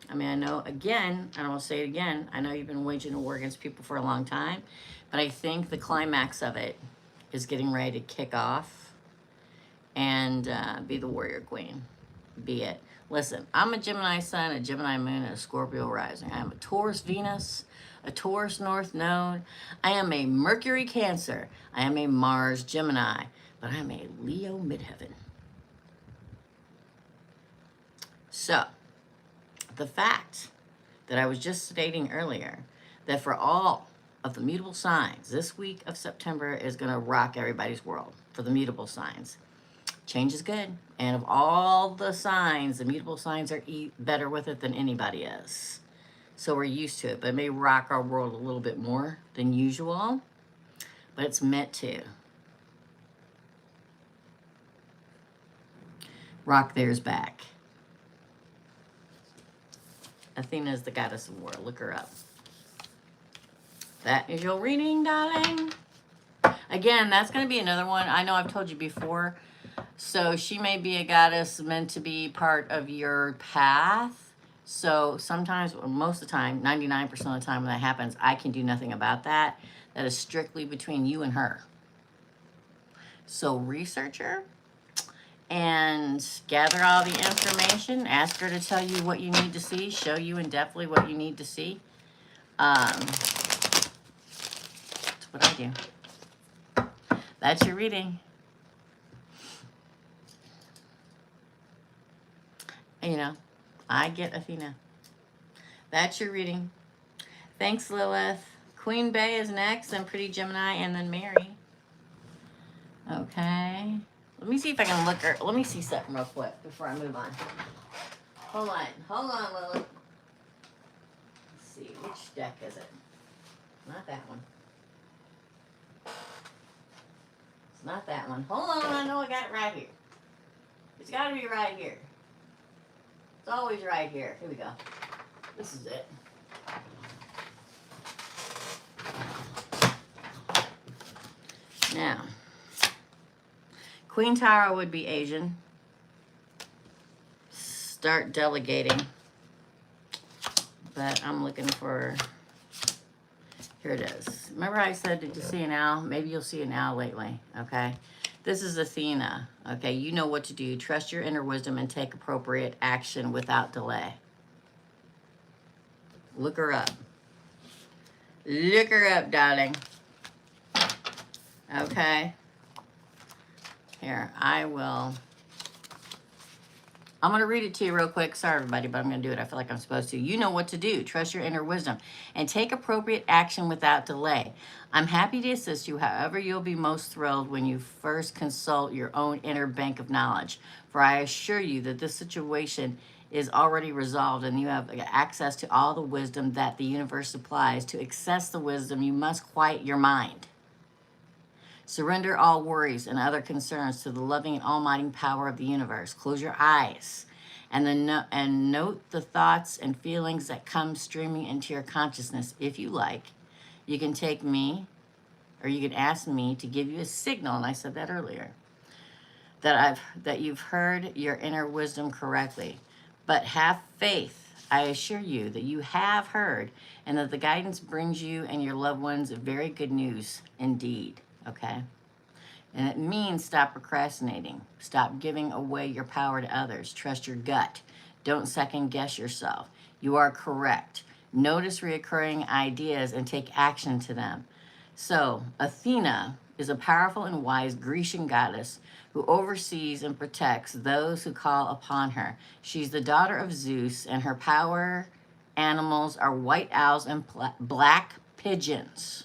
[SPEAKER 1] I mean, I know, again, I don't want to say it again, I know you've been waging a war against people for a long time, but I think the climax of it is getting ready to kick off and be the warrior queen. Be it. Listen, I'm a Gemini sun, a Gemini moon, and a Scorpio rising. I am a Taurus Venus, a Taurus North Node. I am a Mercury Cancer. I am a Mars Gemini, but I am a Leo midheaven. So, the fact that I was just stating earlier, that for all of the mutable signs, this week of September is going to rock everybody's world for the mutable signs. Change is good. And of all the signs, the mutable signs are better with it than anybody is. So we're used to it, but it may rock our world a little bit more than usual, but it's meant to. Rock theirs back. Athena is the goddess of war. Look her up. That is your reading, darling. Again, that's going to be another one. I know I've told you before. So she may be a goddess meant to be part of your path. So sometimes, or most of the time, 99% of the time when that happens, I can do nothing about that. That is strictly between you and her. So research her and gather all the information. Ask her to tell you what you need to see. Show you in depthly what you need to see. That's what I do. That's your reading. You know, I get Athena. That's your reading. Thanks, Lilith. Queen Bey is next, then Pretty Gemini, and then Mary. Okay. Let me see if I can look her. Let me see something real quick before I move on. Hold on, Lilith. Let's see, which deck is it? Not that one. It's not that one. Hold on, I know I got it right here. It's got to be right here. It's always right here. Here we go. This is it. Now, Queen Tara would be Asian. Start delegating. But I'm looking for... Here it is. Remember I said, did you see an owl? Maybe you'll see an owl lately, okay? This is Athena, okay? You know what to do. Trust your inner wisdom and take appropriate action without delay. Look her up. Look her up, darling. Okay? Here, I will I'm going to read it to you real quick. Sorry, everybody, but I'm going to do it. I feel like I'm supposed to. You know what to do. Trust your inner wisdom and take appropriate action without delay. I'm happy to assist you. However, you'll be most thrilled when you first consult your own inner bank of knowledge. For I assure you that this situation is already resolved and you have access to all the wisdom that the universe supplies. To access the wisdom, you must quiet your mind. Surrender all worries and other concerns to the loving and almighty power of the universe. Close your eyes and note the thoughts and feelings that come streaming into your consciousness. If you like, you can take me, or you can ask me to give you a signal, and I said that earlier, that you've heard your inner wisdom correctly. But have faith. I assure you that you have heard, and that the guidance brings you and your loved ones very good news indeed. Okay? And it means stop procrastinating. Stop giving away your power to others. Trust your gut. Don't second guess yourself. You are correct. Notice recurring ideas and take action to them. So, Athena is a powerful and wise Grecian goddess who oversees and protects those who call upon her. She's the daughter of Zeus, and her power animals are white owls and black pigeons.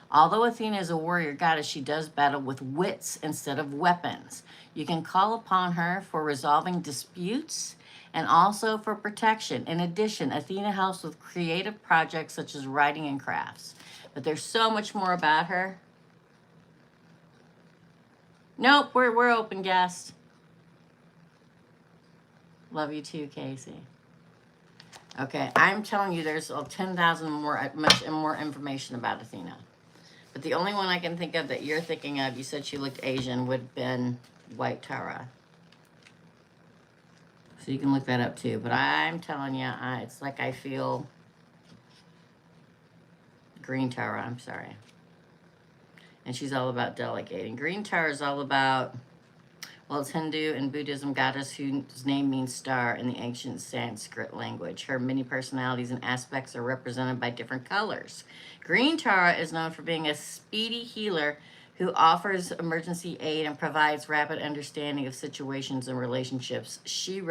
[SPEAKER 1] Although Athena is a warrior goddess, she does battle with wits instead of weapons. You can call upon her for resolving disputes and also for protection. In addition, Athena helps with creative projects such as writing and crafts. But there's so much more about her. Nope, we're open, guest. Love you too, Casey. Okay, I'm telling you, there's 10,000 much more information about Athena. But the only one I can think of that you're thinking of, you said she looked Asian, would have been White Tara. So you can look that up too. But I'm telling you, it's like I feel Green Tara, I'm sorry. And she's all about delegating. Green Tara is all about, well, it's Hindu and Buddhism goddess whose name means star in the ancient Sanskrit language. Her many personalities and aspects are represented by different colors. Green Tara is known for being a speedy healer who offers emergency aid and provides rapid understanding of situations and relationships. She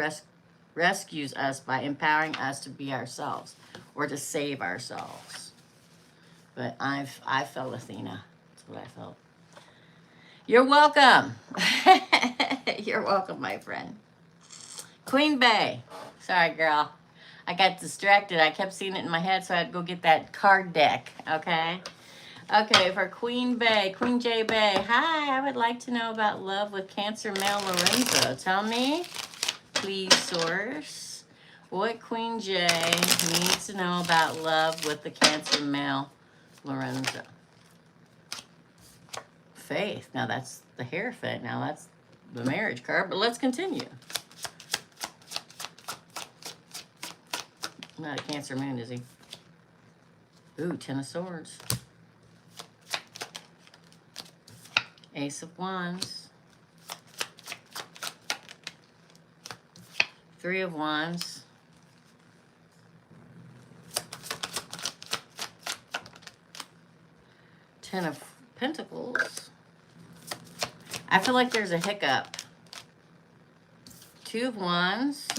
[SPEAKER 1] rescues us by empowering us to be ourselves or to save ourselves. But I felt Athena. That's what I felt. You're welcome. You're welcome, my friend. Queen Bey. Sorry, girl. I got distracted. I kept seeing it in my head, so I had to go get that card deck, okay? Okay, for Queen Bey, Queen J Bey. Hi, I would like to know about love with Cancer male Lorenzo. Tell me, please, source, what Queen J needs to know about love with the Cancer male Lorenzo. Faith. Now that's the Hierophant. Now that's the marriage card, but let's continue. Not a Cancer moon, is he? Ooh, 10 of Swords. Ace of Wands. 3 of Wands. Ten of Pentacles. I feel like there's a hiccup. 2 of Wands.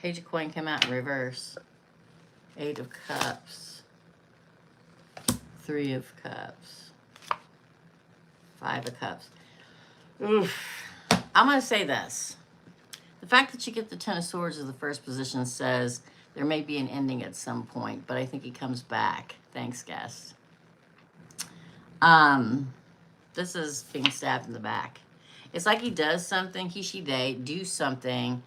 [SPEAKER 1] Page of Coin came out in reverse. 8 of Cups. 3 of Cups. 5 of Cups. Oof. I'm going to say this. The fact that you get the 10 of Swords as the first position says there may be an ending at some point, but I think he comes back. Thanks, guest. This is being stabbed in the back. It's like he does something, he, she, they do something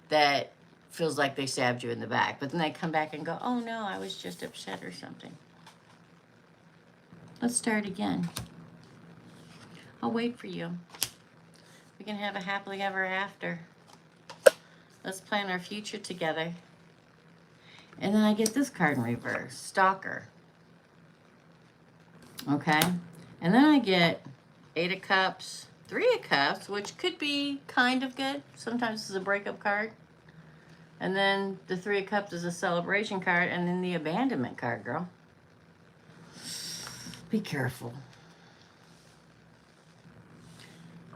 [SPEAKER 1] that feels like they stabbed you in the back, but then they come back and go, oh no, I was just upset or something. Let's start again. I'll wait for you. We can have a happily ever after. Let's plan our future together. And then I get this card in reverse, Stalker. Okay? And then I get 8 of Cups, 3 of Cups, which could be kind of good. Sometimes it's a breakup card. And then the 3 of Cups is a celebration card, and then the abandonment card, girl. Be careful.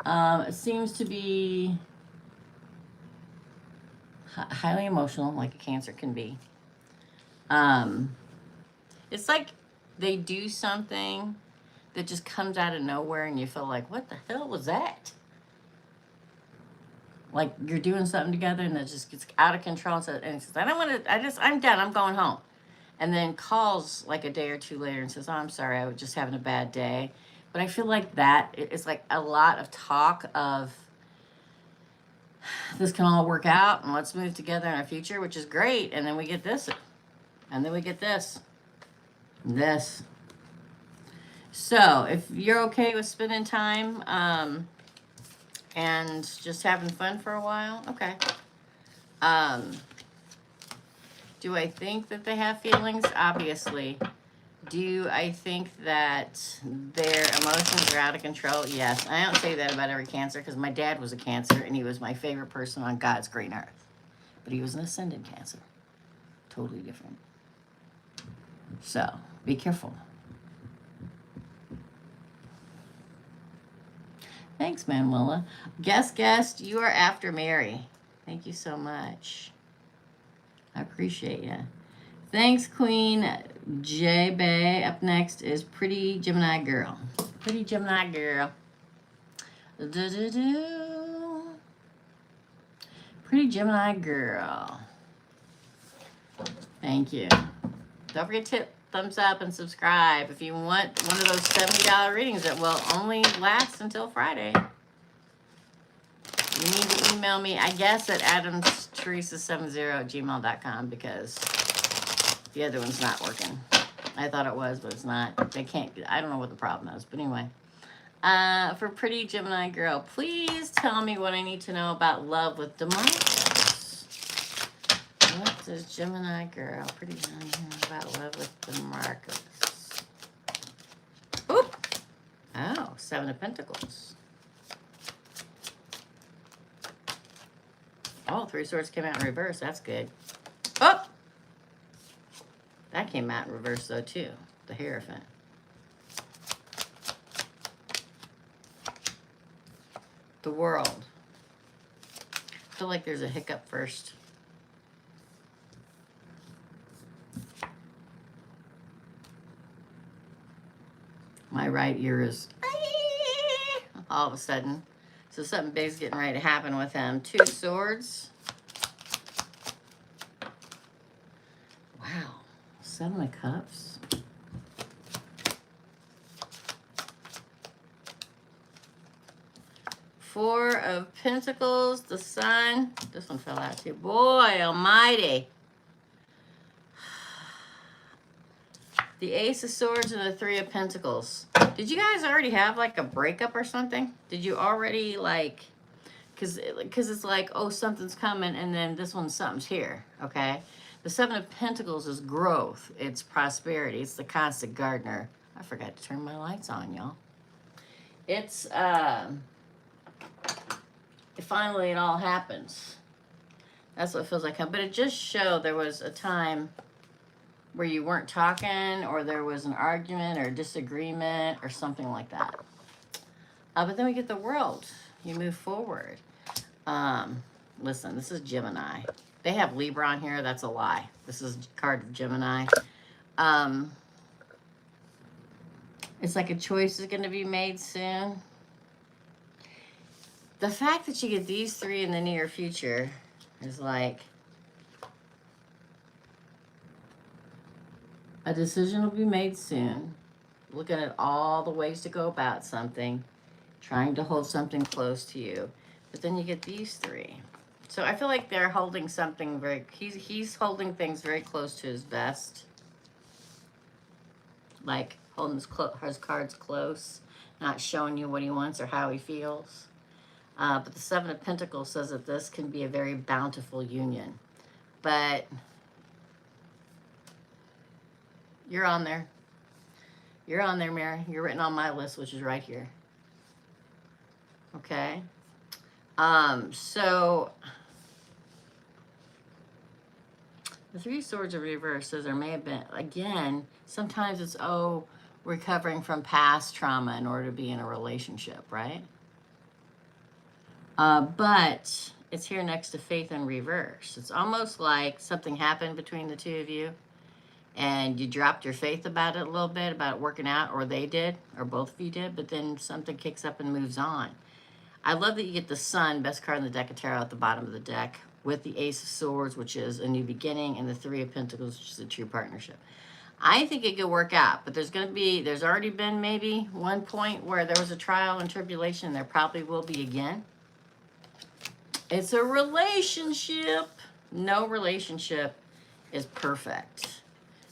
[SPEAKER 1] It seems to be highly emotional, like a Cancer can be. It's like they do something that just comes out of nowhere and you feel like, what the hell was that? Like you're doing something together and it just gets out of control and it says, I don't want to, I'm done, I'm going home. And then calls like a day or two later and says, oh, I'm sorry, I was just having a bad day. But I feel like that it's like a lot of talk of this can all work out and let's move together in our future, which is great. And then we get this, and then we get this, this. So if you're okay with spending time and just having fun for a while, okay. Do I think that they have feelings? Obviously. Do I think that their emotions are out of control? Yes. I don't say that about every Cancer because my dad was a Cancer and he was my favorite person on God's green earth. But he was an ascendant Cancer. Totally different. So, be careful. Thanks, Manuela. Guest, you are after Mary. Thank you so much. I appreciate you. Thanks, Queen J Bay. Up next is Pretty Gemini Girl. Pretty Gemini Girl. Do-do-do. Pretty Gemini Girl. Thank you. Don't forget to hit thumbs up and subscribe if you want one of those $70 readings that will only last until Friday. You need to email me, I guess, at adamsteresa70@gmail.com because the other one's not working. I thought it was, but it's not. They can't, I don't know what the problem is. But anyway, for Pretty Gemini Girl, please tell me what I need to know about love with DeMarcus. What does Gemini Girl, Pretty Gemini Girl, about love with DeMarcus? Oop! Oh, 7 of Pentacles. Oh, 3 Swords came out in reverse. That's good. Oh! That came out in reverse, though, too. The Hierophant. The World. I feel like there's a hiccup first. My right ear is all of a sudden. So something big's getting ready to happen with him. 2 Swords. Wow. 7 of Cups. Four of Pentacles. The Sun. This one fell out too. Boy almighty. The Ace of Swords and the 3 of Pentacles. Did you guys already have like a breakup or something? Did you already like, because it's like, oh, something's coming and then this one, something's here, okay? The 7 of Pentacles is growth. It's prosperity. It's the constant gardener. I forgot to turn my lights on, y'all. It's, finally it all happens. That's what it feels like. But it just showed there was a time where you weren't talking or there was an argument or disagreement or something like that. But then we get the World. You move forward. Listen, this is Gemini. They have Libra on here. That's a lie. This is a card of Gemini. It's like a choice is going to be made soon. The fact that you get these 3 in the near future is like, a decision will be made soon. Looking at all the ways to go about something. Trying to hold something close to you. But then you get these 3. So I feel like they're holding something very... He's holding things very close to his vest. Like holding his cards close. Not showing you what he wants or how he feels. But the 7 of Pentacles says that this can be a very bountiful union. But... you're on there. You're on there, Mary. You're written on my list, which is right here. Okay. So the 3 Swords of Reverse says there may have been, again, sometimes it's, oh, recovering from past trauma in order to be in a relationship, right? But it's here next to Faith in reverse. It's almost like something happened between the two of you and you dropped your faith about it a little bit, about it working out, or they did, or both of you did, but then something kicks up and moves on. I love that you get the Sun, best card in the deck of tarot, at the bottom of the deck, with the Ace of Swords, which is a new beginning, and the Three of Pentacles, which is a true partnership. I think it could work out, but there's already been maybe one point where there was a trial and tribulation. There probably will be again. It's a relationship. No relationship is perfect,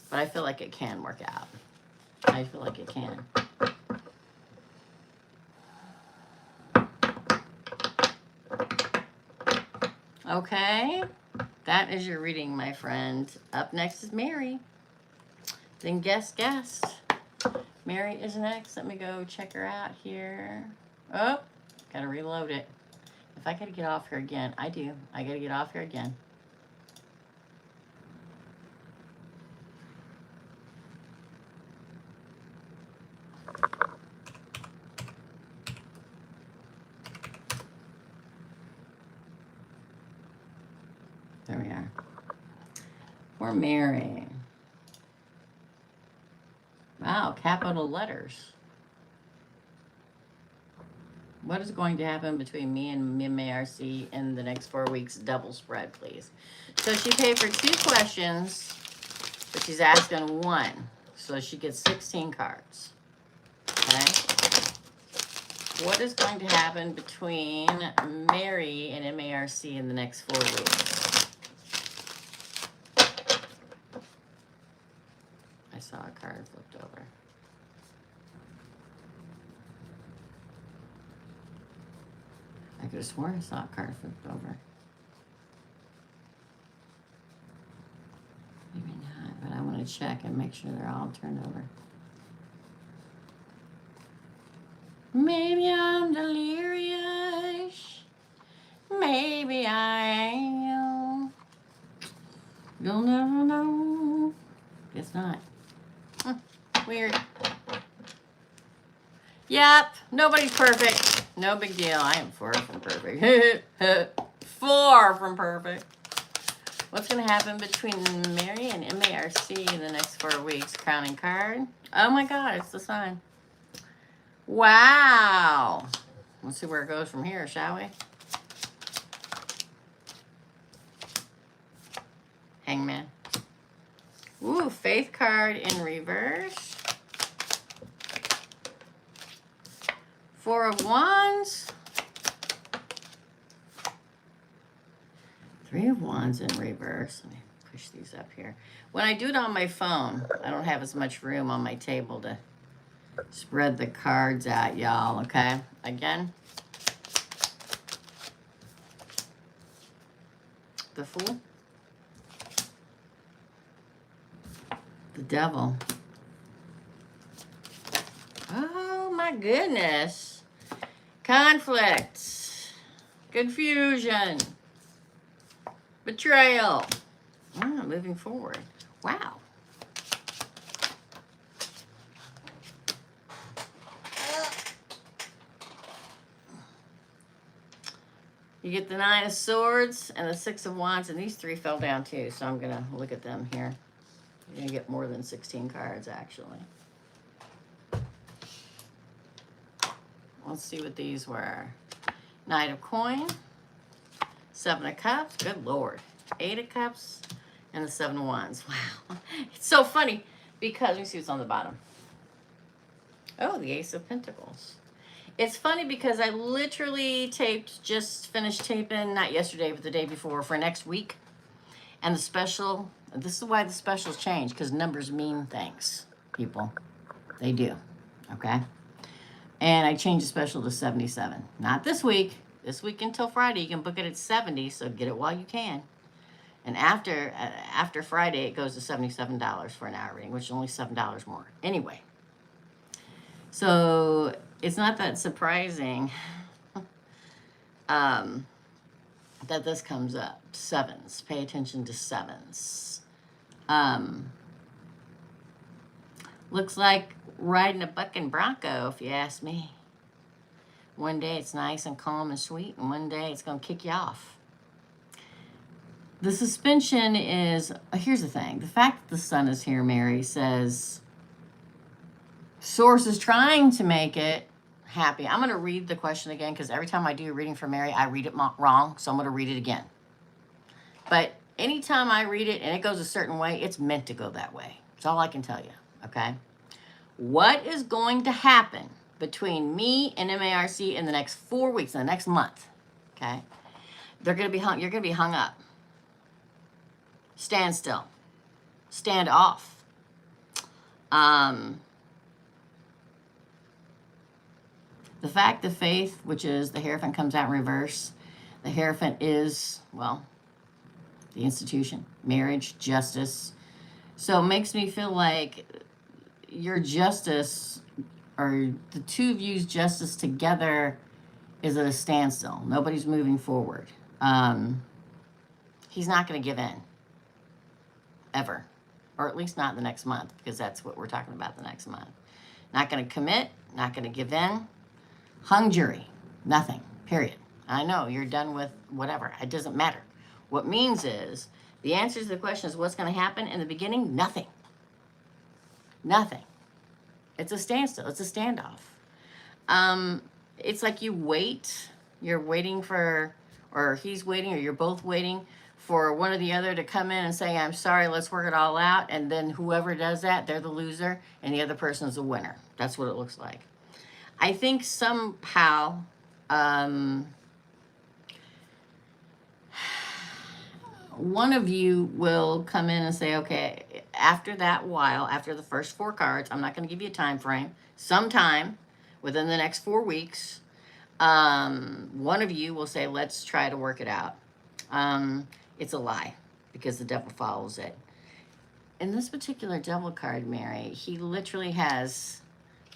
[SPEAKER 1] but I feel like it can work out. I feel like it can. Okay, that is your reading, my friend. Up next is Mary. Then guest. Mary is next. Let me go check her out here. Oh, gotta reload it. If I gotta get off here again, I do. I gotta get off here again. There we are. Poor Mary. Wow, capital letters. What is going to happen between me and MARC in the next 4 weeks? Double spread, please. So she paid for 2 questions, but she's asking 1. So she gets 16 cards. Okay? What is going to happen between Mary and MARC in the next 4 weeks? I saw a card flipped over. I could have sworn I saw a card flipped over. Maybe not, but I want to check and make sure they're all turned over. Maybe I'm delirious. Maybe I am. You'll never know. Guess not. Weird. Yep, nobody's perfect. No big deal. I am far from perfect. Far from perfect. What's going to happen between Mary and MARC in the next 4 weeks? Crowning card. Oh my God, it's the Sun. Wow. Let's see where it goes from here, shall we? Hangman. Ooh, Faith card in reverse. 4 of Wands. 3 of Wands in reverse. Let me push these up here. When I do it on my phone, I don't have as much room on my table to spread the cards out, y'all, okay? Again. The Fool. The Devil. Oh my goodness. Conflict. Confusion. Betrayal. Moving forward. Wow. You get the 9 of Swords and the 6 of Wands, and these 3 fell down too, so I'm going to look at them here. You're going to get more than 16 cards, actually. Let's see what these were. Knight of Coin, 7 of Cups, good Lord, 8 of Cups, and the 7 of Wands. Wow. It's so funny because, let me see what's on the bottom. Oh, the Ace of Pentacles. It's funny because I literally just finished taping, not yesterday, but the day before, for next week. And the special, this is why the specials change, because numbers mean things, people. They do, okay? And I changed the special to 77. Not this week. This week until Friday, you can book it at 70, so get it while you can. And after Friday, it goes to $77 for an hour reading, which is only $7 more. Anyway, so it's not that surprising that this comes up. 7s. Pay attention to 7s. Looks like riding a bucking bronco, if you ask me. One day it's nice and calm and sweet, and one day it's going to kick you off. The suspension is, here's the thing. The fact that the sun is here, Mary, says Source is trying to make it happy. I'm going to read the question again because every time I do a reading for Mary, I read it wrong. So I'm going to read it again. But anytime I read it and it goes a certain way, it's meant to go that way. That's all I can tell you. Okay. What is going to happen between me and MARC in the next 4 weeks, in the next month? Okay. They're going to be hung. You're going to be hung up. Stand still. Stand off. The fact of faith, which is the Hierophant comes out in reverse. The Hierophant is, well, the institution, marriage, justice. So it makes me feel like your justice, or the two of you's justice together, is at a standstill. Nobody's moving forward. He's not going to give in. Ever. Or at least not the next month, because that's what we're talking about the next month. Not going to commit, not going to give in. Hung jury. Nothing. Period. I know you're done with whatever. It doesn't matter. What means is, the answer to the question is what's going to happen in the beginning? Nothing. Nothing. It's a standstill. It's a standoff. It's like you wait. You're waiting for, or he's waiting, or you're both waiting for one or the other to come in and say, I'm sorry, let's work it all out. And then whoever does that, they're the loser, and the other person's the winner. That's what it looks like. I think somehow, one of you will come in and say, okay, after that while, after the first 4 cards, I'm not going to give you a time frame, sometime within the next 4 weeks, one of you will say, let's try to work it out. It's a lie because the devil follows it. In this particular devil card, Mary, he literally has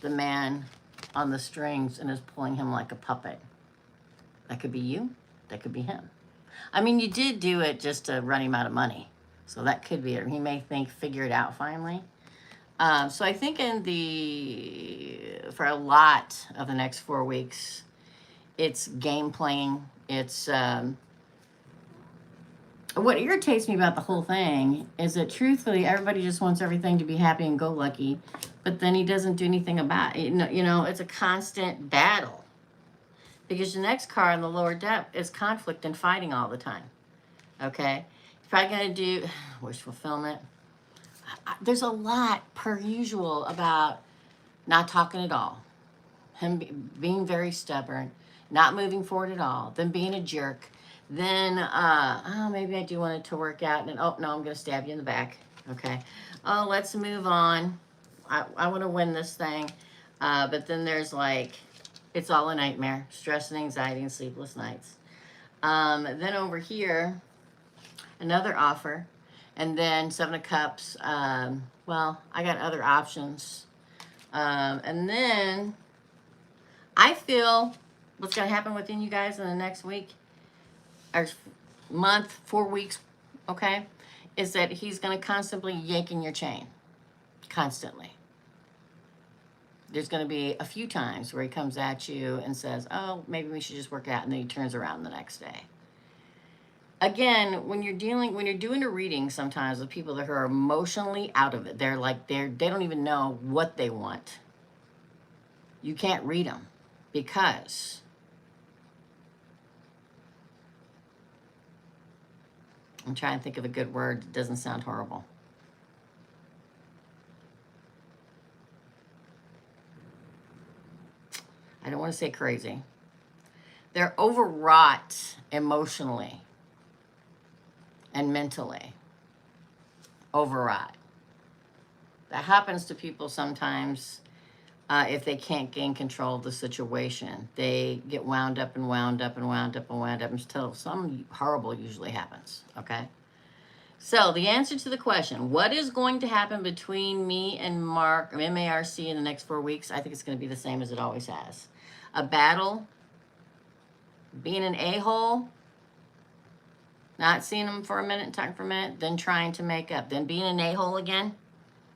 [SPEAKER 1] the man on the strings and is pulling him like a puppet. That could be you. That could be him. I mean, you did do it just to run him out of money. So that could be it. He may figure it out finally. So I think for a lot of the next 4 weeks, it's game playing. It's, what irritates me about the whole thing is that truthfully, everybody just wants everything to be happy and go lucky, but then he doesn't do anything about it. You know, it's a constant battle. Because the next card in the lower depth is conflict and fighting all the time. Okay? He's probably going to do wish fulfillment. There's a lot, per usual, about not talking at all. Him being very stubborn, not moving forward at all, then being a jerk. Then, maybe I do want it to work out. And, oh, no, I'm going to stab you in the back. Okay? Oh, let's move on. I want to win this thing. But then there's like, it's all a nightmare. Stress and anxiety and sleepless nights. Then over here, another offer. And then 7 of Cups. Well, I got other options. And then I feel what's going to happen within you guys in the next week or month, 4 weeks, okay, is that he's going to constantly yanking your chain. Constantly. There's going to be a few times where he comes at you and says, oh, maybe we should just work out, and then he turns around the next day. Again, when you're doing a reading sometimes with people that are emotionally out of it, they don't even know what they want. You can't read them because I'm trying to think of a good word that doesn't sound horrible. I don't want to say crazy. They're overwrought emotionally and mentally. Overwrought. That happens to people sometimes if they can't gain control of the situation. They get wound up and wound up and wound up and wound up until something horrible usually happens, okay? So the answer to the question, what is going to happen between me and MARC in the next 4 weeks? I think it's going to be the same as it always has. A battle, being an a-hole, not seeing him for a minute, talking for a minute, then trying to make up, then being an a-hole again,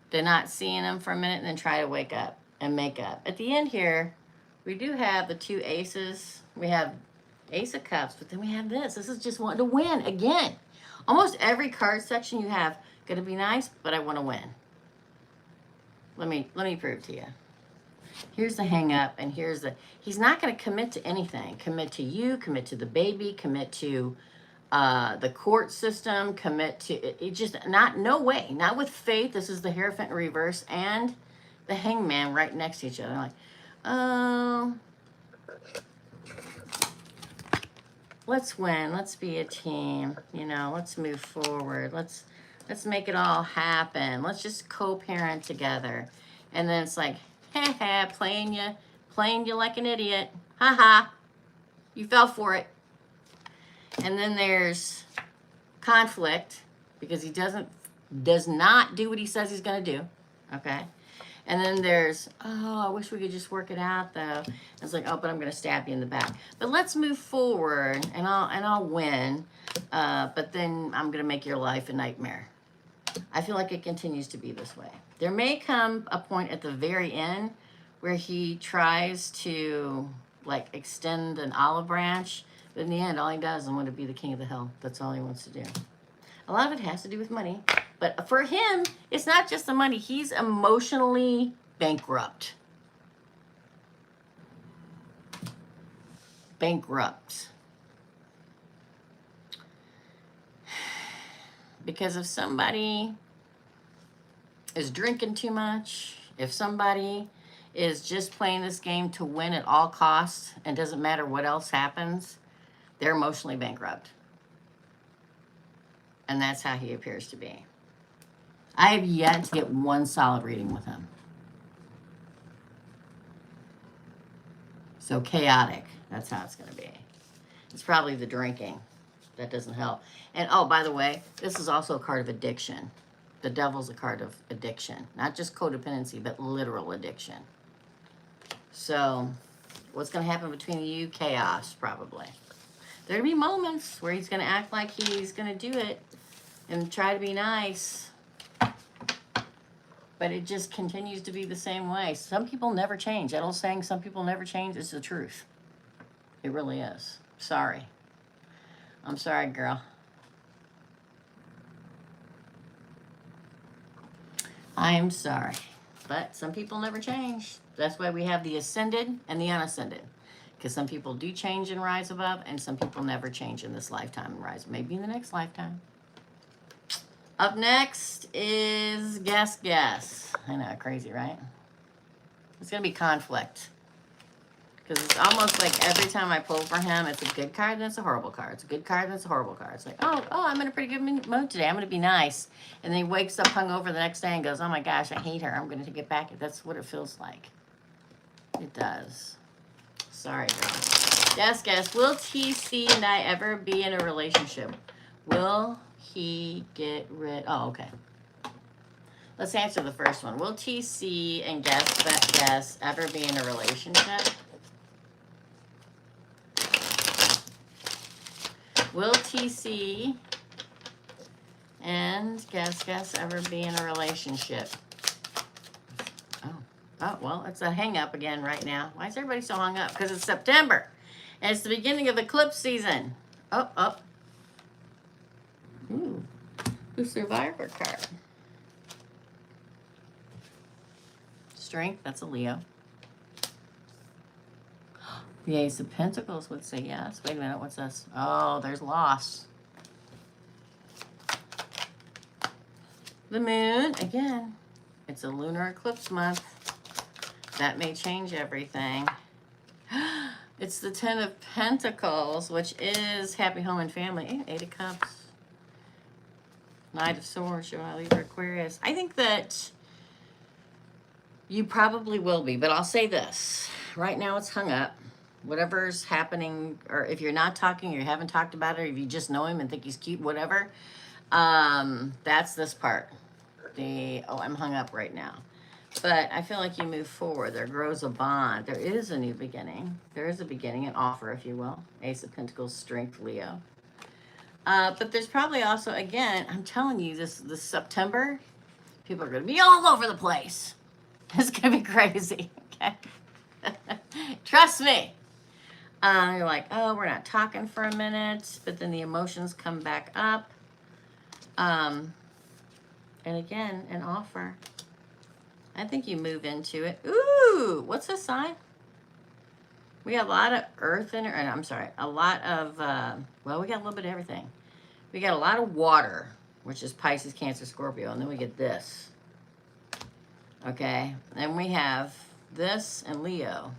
[SPEAKER 1] then not seeing him for a minute, and then try to wake up and make up. At the end here, We do have the 2 aces. We have Ace of Cups, but then we have this. This is just wanting to win again. Almost every card section you have, gonna be nice, but I want to win. Let me prove to you. Here's the hang up, and here's the, he's not going to commit to anything. Commit to you, commit to the baby, commit to the court system, commit to, it just, no way. Not with Faith. This is the Hierophant in reverse, and the Hangman right next to each other. I'm like, oh, let's win. Let's be a team. You know, let's move forward. Let's make it all happen. Let's just co-parent together. And then it's like, playing you like an idiot. Ha. You fell for it. And then there's conflict because he does not do what he says he's going to do. Okay. And then there's, oh, I wish we could just work it out though. It's like, oh, but I'm going to stab you in the back. But let's move forward, and I'll win. But then I'm going to make your life a nightmare. I feel like it continues to be this way. There may come a point at the very end where he tries to like extend an olive branch, but in the end, all he does is want to be the king of the hill. That's all he wants to do. A lot of it has to do with money, but for him, it's not just the money. He's emotionally bankrupt. Because if somebody is drinking too much, if somebody is just playing this game to win at all costs and doesn't matter what else happens, they're emotionally bankrupt. And that's how he appears to be. I have yet to get one solid reading with him. So chaotic, that's how it's going to be. It's probably the drinking that doesn't help. And oh, by the way, this is also a card of addiction. The devil's a card of addiction. Not just codependency, but literal addiction. So what's going to happen between you? Chaos, probably. There are going to be moments where he's going to act like he's going to do it and try to be nice. But it just continues to be the same way. Some people never change. That old saying, some people never change, is the truth. It really is. Sorry. I'm sorry, girl. I'm sorry. But some people never change. That's why we have the ascended and the unascended. Because some people do change and rise above, and some people never change in this lifetime and rise. Maybe in the next lifetime. Up next is Guess. I know, crazy, right? It's going to be conflict. Because it's almost like every time I pull for him, it's a good card and it's a horrible card. It's a good card and it's a horrible card. It's like, oh, I'm in a pretty good mood today. I'm going to be nice. And then he wakes up hungover the next day and goes, oh my gosh, I hate her. I'm going to take it back. That's what it feels like. It does. Sorry, girl. Guess. Will TC and I ever be in a relationship? Will he get rid... Oh, okay. Let's answer the first one. Will TC and Guess ever be in a relationship? Will TC and Guess ever be in a relationship? Oh, well, it's a hang up again right now. Why is everybody so hung up? Because it's September. And it's the beginning of eclipse season. Oh. Ooh. The Survivor card. Strength, that's a Leo. The Ace of Pentacles would say yes. Wait a minute, what's this? Oh, there's loss. The Moon, again, it's a lunar eclipse month. That may change everything. It's the 10 of Pentacles, which is happy home and family. 8 of Cups. Knight of Swords, Gemini, Libra, Aquarius. I think that you probably will be, but I'll say this. Right now it's hung up. Whatever's happening, or if you're not talking, or you haven't talked about it, or if you just know him and think he's cute, whatever, that's this part. I'm hung up right now. But I feel like you move forward. There grows a bond. There is a new beginning. There is a beginning, an offer, if you will. Ace of Pentacles, Strength, Leo. But there's probably also, again, I'm telling you, this September, people are going to be all over the place. It's going to be crazy, okay? Trust me. You're like, oh, we're not talking for a minute, but then the emotions come back up. And again, an offer. I think you move into it. Ooh, what's this sign? We got a lot of earth in it. I'm sorry, a lot of, well, we got a little bit of everything. We got a lot of water, which is Pisces, Cancer, Scorpio, and then we get this. Okay, and we have this and Leo.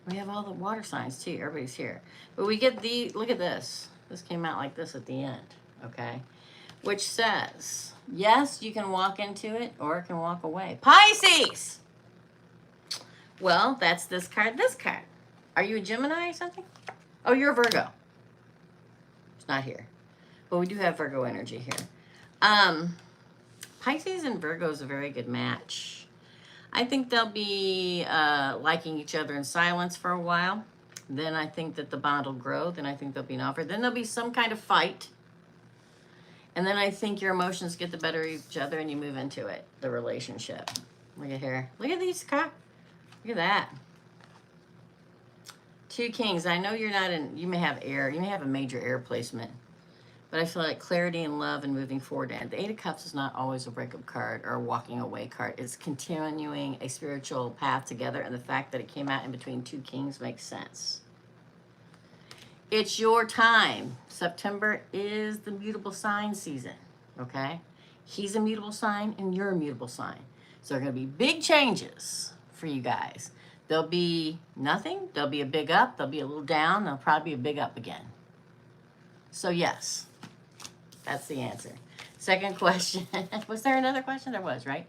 [SPEAKER 1] We have all the water signs too. Everybody's here. But we get the, look at this. This came out like this at the end, okay? Which says, yes, you can walk into it or it can walk away. Pisces! Well, that's this card, this card. Are you a Gemini or something? Oh, you're a Virgo. It's not here. But we do have Virgo energy here. Pisces and Virgo is a very good match. I think they'll be liking each other in silence for a while. Then I think that the bond will grow. Then I think there'll be an offer. Then there'll be some kind of fight. And then I think your emotions get the better of each other and you move into it, the relationship. Look at here. Look at these. Look at that. 2 Kings. I know you're not in, you may have air. You may have a major air placement. But I feel like clarity and love and moving forward. And the 8 of Cups is not always a breakup card or a walking away card. It's continuing a spiritual path together. And the fact that it came out in between 2 Kings makes sense. It's your time. September is the mutable sign season. Okay? He's a mutable sign and you're a mutable sign. So there are going to be big changes for you guys. There'll be nothing. There'll be a big up. There'll be a little down. There'll probably be a big up again. So yes. That's the answer. Second question. Was there another question? There was, right?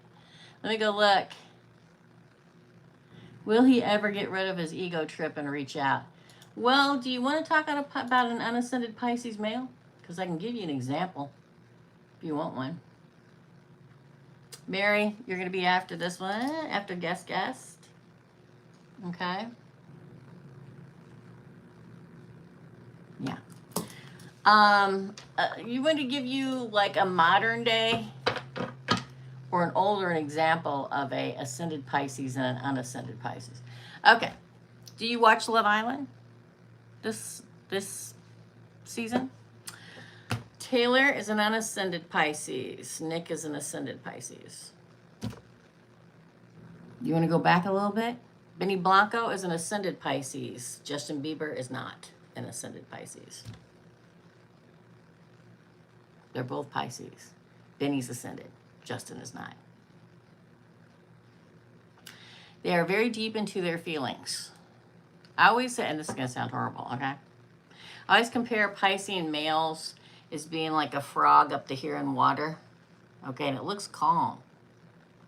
[SPEAKER 1] Let me go look. Will he ever get rid of his ego trip and reach out? Well, do you want to talk about an unascended Pisces male? Because I can give you an example if you want one. Mary, you're going to be after this one, after guest. Okay. Yeah. You want to give you like a modern day or an older example of a ascended Pisces and an unascended Pisces. Okay. Do you watch Love Island this season? Taylor is an unascended Pisces. Nick is an ascended Pisces. You want to go back a little bit? Benny Blanco is an ascended Pisces. Justin Bieber is not an ascended Pisces. They're both Pisces. Benny's ascended. Justin is not. They are very deep into their feelings. I always say, and this is going to sound horrible, okay? I always compare Piscean males as being like a frog up to here in water. Okay, and it looks calm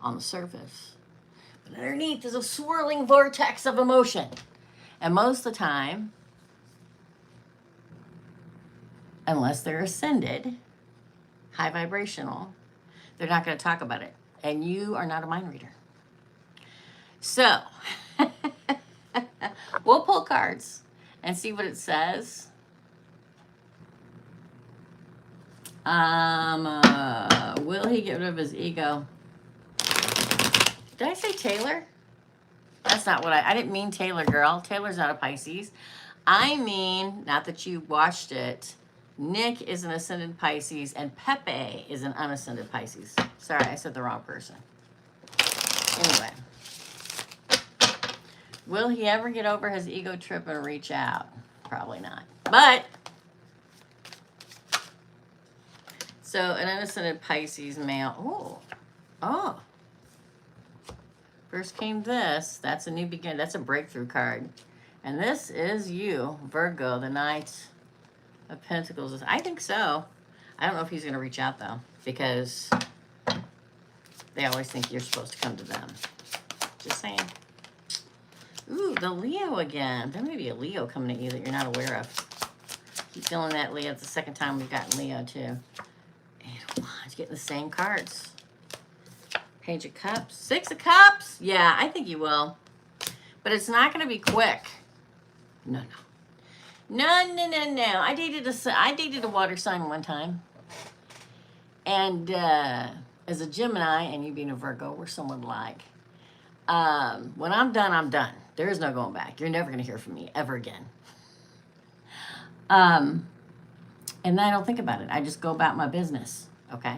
[SPEAKER 1] on the surface. But underneath is a swirling vortex of emotion. And most of the time, unless they're ascended, high vibrational, they're not going to talk about it. And you are not a mind reader. So, we'll pull cards and see what it says. Will he get rid of his ego? Did I say Taylor? That's not what I didn't mean Taylor, girl. Taylor's not a Pisces. I mean, not that you watched it, Nick is an ascended Pisces and Pepe is an unascended Pisces. Sorry, I said the wrong person. Anyway. Will he ever get over his ego trip and reach out? Probably not. But, so an unascended Pisces male. Oh. First came this. That's a new beginning. That's a breakthrough card. And this is you, Virgo, the Knight of Pentacles. I think so. I don't know if he's going to reach out, though, because they always think you're supposed to come to them. Just saying. Ooh, the Leo again. There may be a Leo coming at you that you're not aware of. Keep feeling that, Leo. It's the second time we've gotten Leo, too. 8 of Wands. Getting the same cards. Page of Cups. 6 of Cups. Yeah, I think you will. But it's not going to be quick. No. I dated a water sign one time. And as a Gemini, and you being a Virgo, we're somewhat alike. When I'm done, I'm done. There is no going back. You're never going to hear from me ever again. And I don't think about it. I just go about my business, okay?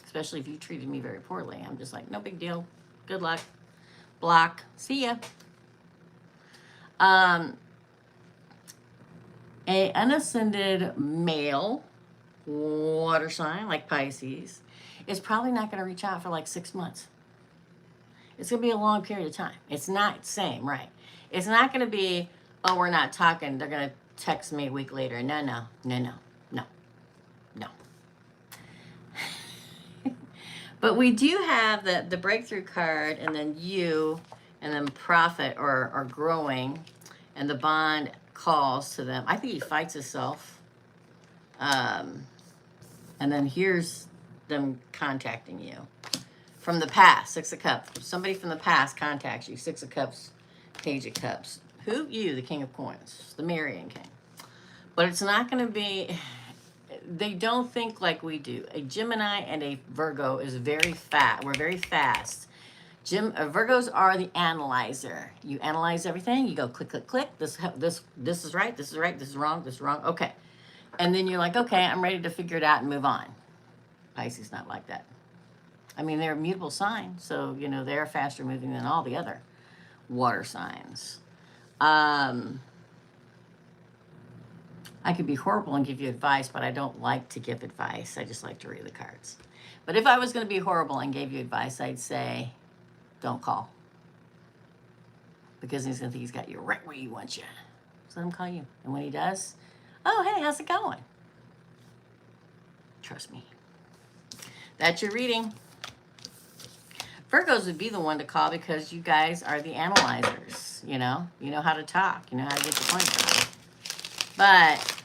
[SPEAKER 1] Especially if you treated me very poorly. I'm just like, no big deal. Good luck. Block. See ya. A unascended male water sign, like Pisces, is probably not going to reach out for like 6 months. It's going to be a long period of time. It's not same, right? It's not going to be, oh, we're not talking. They're going to text me a week later. No, no, no, no, no, no. But we do have the breakthrough card, and then you, and then profit or growing, and the bond calls to them. I think he fights himself. And then here's them contacting you. From the past, 6 of Cups. Somebody from the past contacts you. 6 of Cups, Page of Cups. Who? You, the King of Coins. The Marrying King. But it's not going to be... They don't think like we do. A Gemini and a Virgo is very fast. We're very fast. Virgos are the analyzer. You analyze everything. You go click, click, click. This is right. This is right. This is wrong. This is wrong. Okay. And then you're like, okay, I'm ready to figure it out and move on. Pisces not like that. I mean, they're a mutable sign, so, you know, they're faster moving than all the other water signs. I could be horrible and give you advice, but I don't like to give advice. I just like to read the cards. But if I was going to be horrible and gave you advice, I'd say, don't call. Because he's going to think he's got you right where he wants you. So let him call you. And when he does, oh, hey, how's it going? Trust me. That's your reading. Virgos would be the one to call because you guys are the analyzers, you know? You know how to talk. You know how to get the point across. But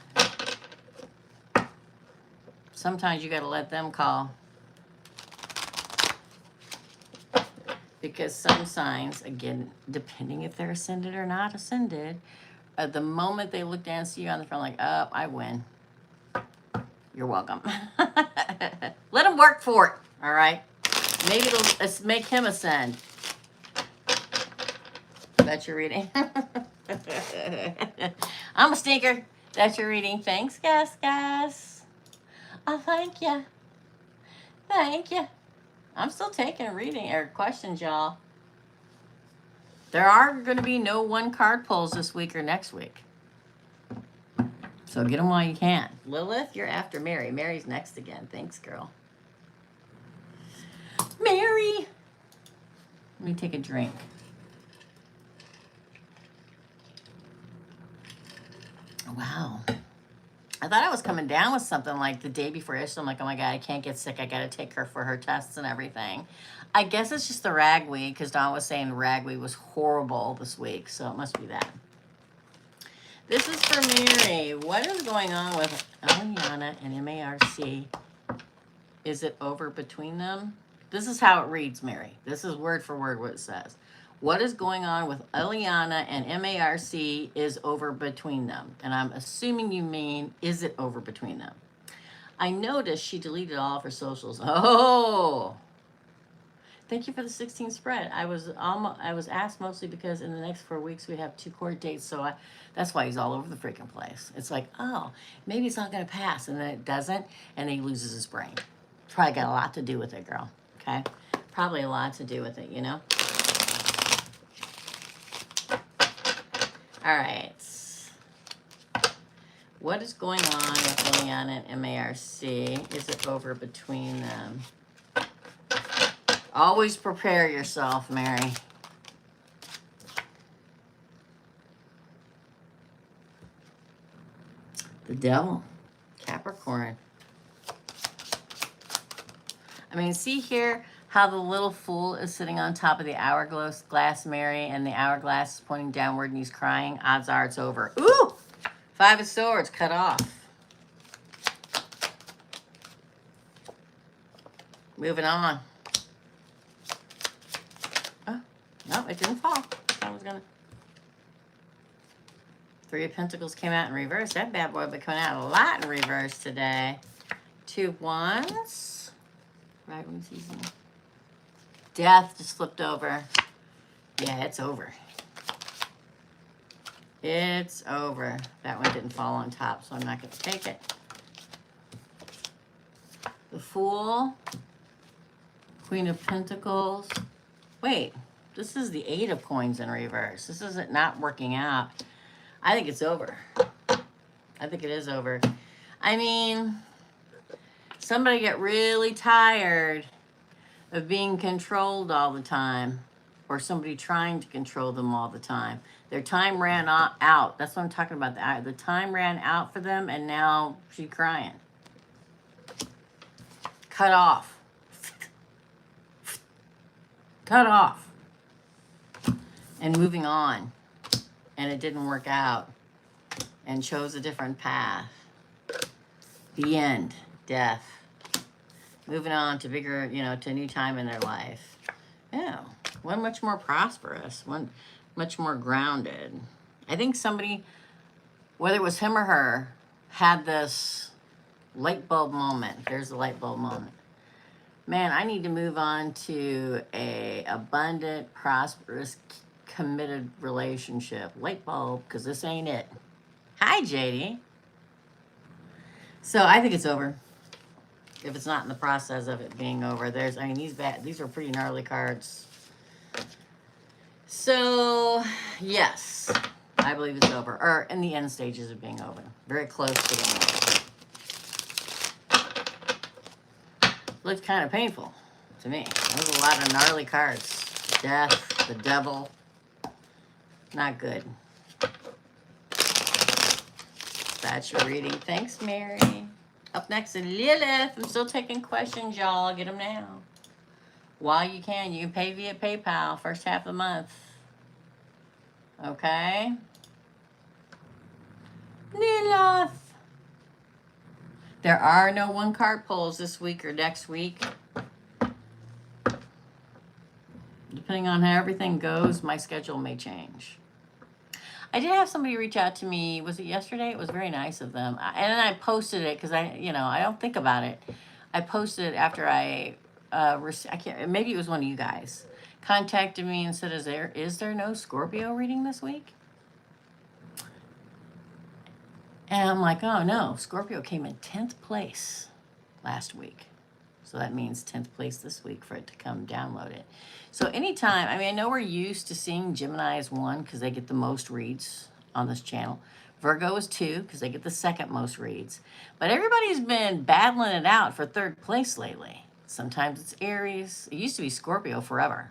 [SPEAKER 1] sometimes you got to let them call. Because some signs, again, depending if they're ascended or not ascended, the moment they look down and see you on the front, like, oh, I win. You're welcome. Let them work for it, all right? Maybe it'll make him ascend. That's your reading. I'm a stinker. That's your reading. Thanks, Gus. Oh, thank you. Thank you. I'm still taking reading or questions, y'all. There are going to be no one card pulls this week or next week. So get them while you can. Lilith, you're after Mary. Mary's next again. Thanks, girl. Mary. Let me take a drink. Wow. I thought I was coming down with something like the day before yesterday. I'm like, oh my God, I can't get sick. I got to take her for her tests and everything. I guess it's just the ragweed because Dawn was saying ragweed was horrible this week. So it must be that. This is for Mary. What is going on with Eliana and MARC? Is it over between them? This is how it reads, Mary. This is word for word what it says. What is going on with Eliana and MARC is over between them. And I'm assuming you mean, is it over between them? I noticed she deleted all of her socials. Oh, thank you for the 16 spread. I was asked mostly because in the next 4 weeks we have 2 court dates. So that's why he's all over the freaking place. It's like, oh, maybe it's not going to pass. And then it doesn't. And he loses his brain. Probably got a lot to do with it, girl. Okay? Probably a lot to do with it, you know? All right. What is going on with Eliana and MARC? Is it over between them? Always prepare yourself, Mary. The devil. Capricorn. I mean, see here how the little fool is sitting on top of the hourglass, Mary, and the hourglass is pointing downward and he's crying. Odds are it's over. Ooh! 5 of Swords cut off. Moving on. Oh, no, it didn't fall. I was gonna. 3 of Pentacles came out in reverse. That bad boy been coming out a lot in reverse today. 2 of Wands. Right when season. Death just flipped over. Yeah, it's over. It's over. That one didn't fall on top, so I'm not going to take it. The Fool. Queen of Pentacles. Wait, this is the Eight of Coins in reverse. This isn't not working out. I think it's over. I think it is over. I mean, somebody got really tired of being controlled all the time, or somebody trying to control them all the time. Their time ran out. That's what I'm talking about. The time ran out for them, and now she's crying. Cut off. Cut off. And moving on. And it didn't work out. And chose a different path. The end. Death. Moving on to bigger, to a new time in their life. Yeah. One much more prosperous. One much more grounded. I think somebody, whether it was him or her, had this light bulb moment. There's the light bulb moment. Man, I need to move on to a abundant, prosperous, committed relationship. Light bulb, because this ain't it. Hi, JD. So I think it's over. If it's not in the process of it being over, these are pretty gnarly cards. So, yes, I believe it's over, or in the end stages of being over. Very close to being over. Looked kind of painful to me. There's a lot of gnarly cards. Death, the devil. Not good. That's your reading. Thanks, Mary. Up next is Lilith. I'm still taking questions, y'all. Get them now. While you can pay via PayPal first half of the month. Okay? Lilith. There are no one-card pulls this week or next week. Depending on how everything goes, my schedule may change. I did have somebody reach out to me. Was it yesterday? It was very nice of them. And then I posted it because I don't think about it. I posted it after I can't. Maybe it was one of you guys contacted me and said, "Is there no Scorpio reading this week?" And I'm like, "Oh no, Scorpio came in 10th place last week, so that means 10th place this week for it to come download it." So anytime, I know we're used to seeing Gemini as 1 because they get the most reads on this channel. Virgo is 2 because they get the second most reads. But everybody's been battling it out for 3rd place lately. Sometimes it's Aries. It used to be Scorpio forever.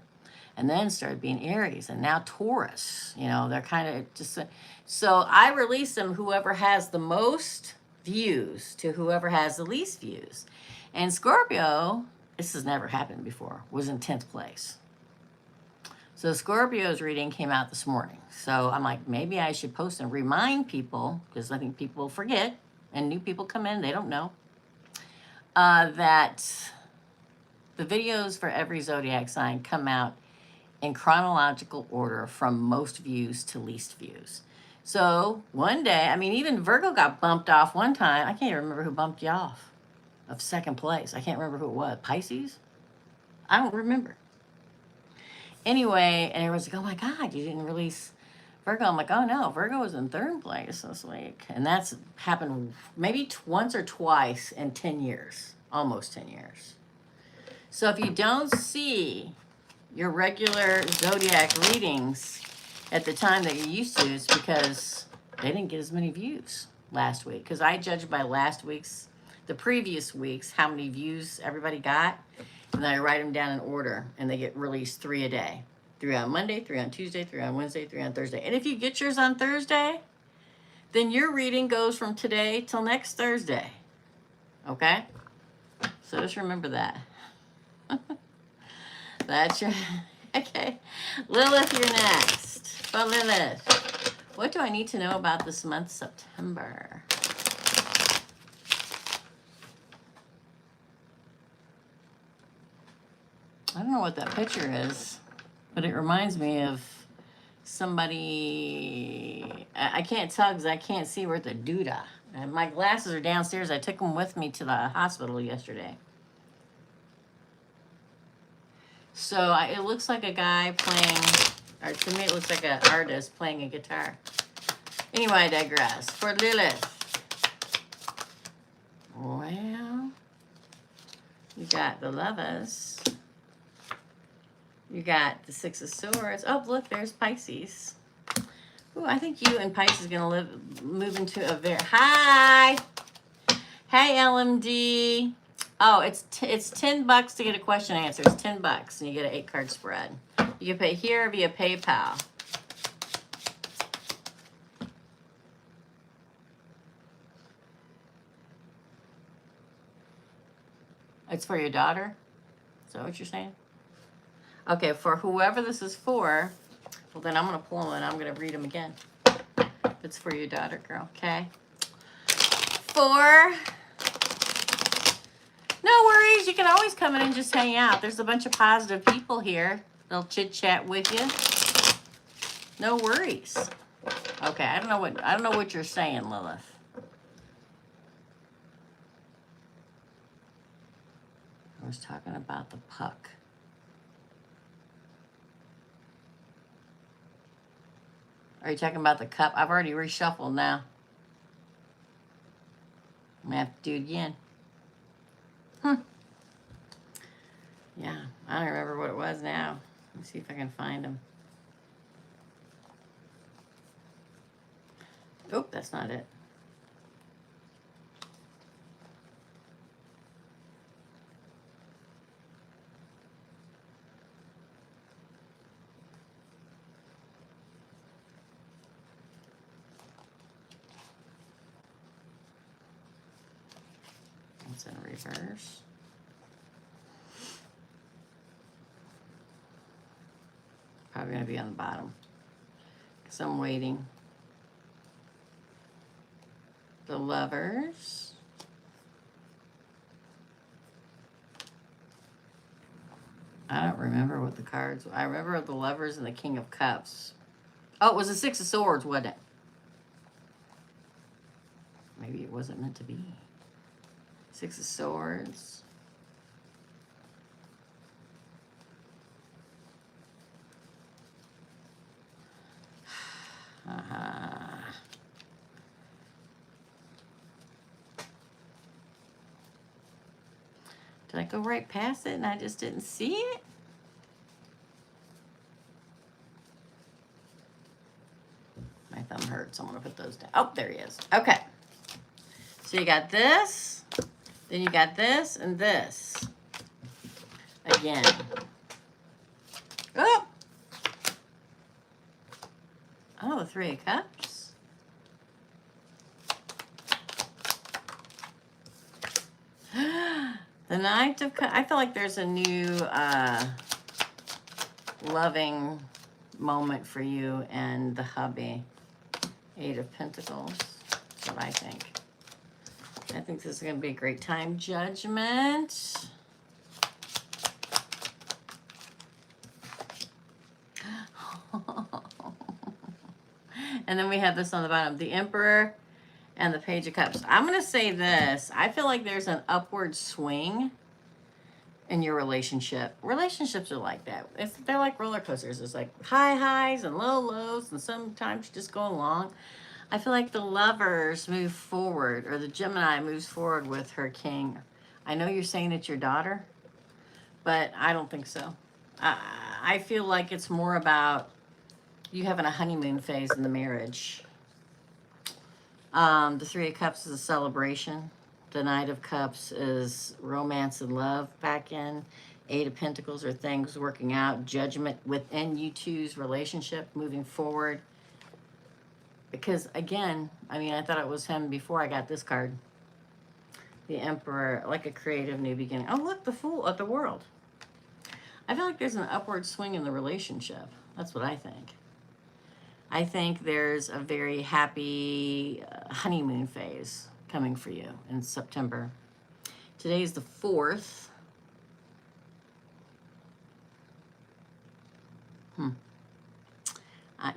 [SPEAKER 1] And then started being Aries. And now Taurus. They're kind of just... So I release them, whoever has the most views to whoever has the least views. And Scorpio, this has never happened before, was in 10th place. So Scorpio's reading came out this morning. So I'm like, maybe I should post and remind people, because I think people forget, and new people come in, they don't know, that the videos for every zodiac sign come out in chronological order from most views to least views. So one day, even Virgo got bumped off one time. I can't even remember who bumped you off of 2nd place. I can't remember who it was. Pisces? I don't remember. Anyway, and everyone's like, "Oh my God, you didn't release Virgo." I'm like, "Oh no, Virgo was in 3rd place this week." And that's happened maybe once or twice in 10 years, almost 10 years. So if you don't see your regular zodiac readings at the time that you used to, it's because they didn't get as many views last week. Because I judged by the previous weeks, how many views everybody got. And then I write them down in order, and they get released 3 a day. 3 on Monday, 3 on Tuesday, 3 on Wednesday, 3 on Thursday. And if you get yours on Thursday, then your reading goes from today till next Thursday. Okay? So just remember that. That's your... Okay. Lilith, you're next. But Lilith, what do I need to know about this month, September? I don't know what that picture is, but it reminds me of somebody. I can't tell because I can't see where the doodah. And my glasses are downstairs. I took them with me to the hospital yesterday. So it looks like a guy playing, or to me it looks like an artist playing a guitar. Anyway, I digress. For Lilith. Well, you got the Lovers. You got the Six of Swords. Oh, look, there's Pisces. Ooh, I think you and Pisces are going to move into a very... Hi! Hey, LMD. Oh, it's $10 to get a question answer. It's $10, and you get an 8-card spread. You can pay here via PayPal. It's for your daughter? Is that what you're saying? Okay, for whoever this is for, well, then I'm going to pull them and I'm going to read them again. It's for your daughter, girl, okay? For... No worries. You can always come in and just hang out. There's a bunch of positive people here. They'll chit-chat with you. No worries. Okay, I don't know what you're saying, Lilith. I was talking about the puck. Are you talking about the cup? I've already reshuffled now. I'm gonna have to do it again. Yeah, I don't remember what it was now. Let me see if I can find them. Oh, that's not it. It's in reverse. Probably going to be on the bottom because I'm waiting. The Lovers. I don't remember what the cards were. I remember the Lovers and the King of Cups. Oh, it was the Six of Swords, wasn't it? Maybe it wasn't meant to be. Six of Swords. Did I go right past it and I just didn't see it? My thumb hurts, so I'm gonna put those down. Oh, there he is. Okay. So you got this, then you got this and this. Again. Oh! Oh, the Three of Cups. The Knight of Cups. I feel like there's a new loving moment for you and the hubby. Eight of Pentacles. That's what I think. I think this is going to be a great time. Judgment. And then we have this on the bottom. The Emperor and the Page of Cups. I'm going to say this. I feel like there's an upward swing in your relationship. Relationships are like that. They're like roller coasters. It's like high highs and low lows, and sometimes you just go along. I feel like the Lovers move forward, or the Gemini moves forward with her king. I know you're saying it's your daughter, but I don't think so. I feel like it's more about you having a honeymoon phase in the marriage. The Three of Cups is a celebration. The Knight of Cups is romance and love back in. Eight of Pentacles are things working out. Judgment within you two's relationship moving forward. Because, again, I mean, I thought it was him before I got this card. The Emperor, like a creative new beginning. Oh, look, the Fool of the World. I feel like there's an upward swing in the relationship. That's what I think. I think there's a very happy honeymoon phase coming for you in September. Today is the 4th.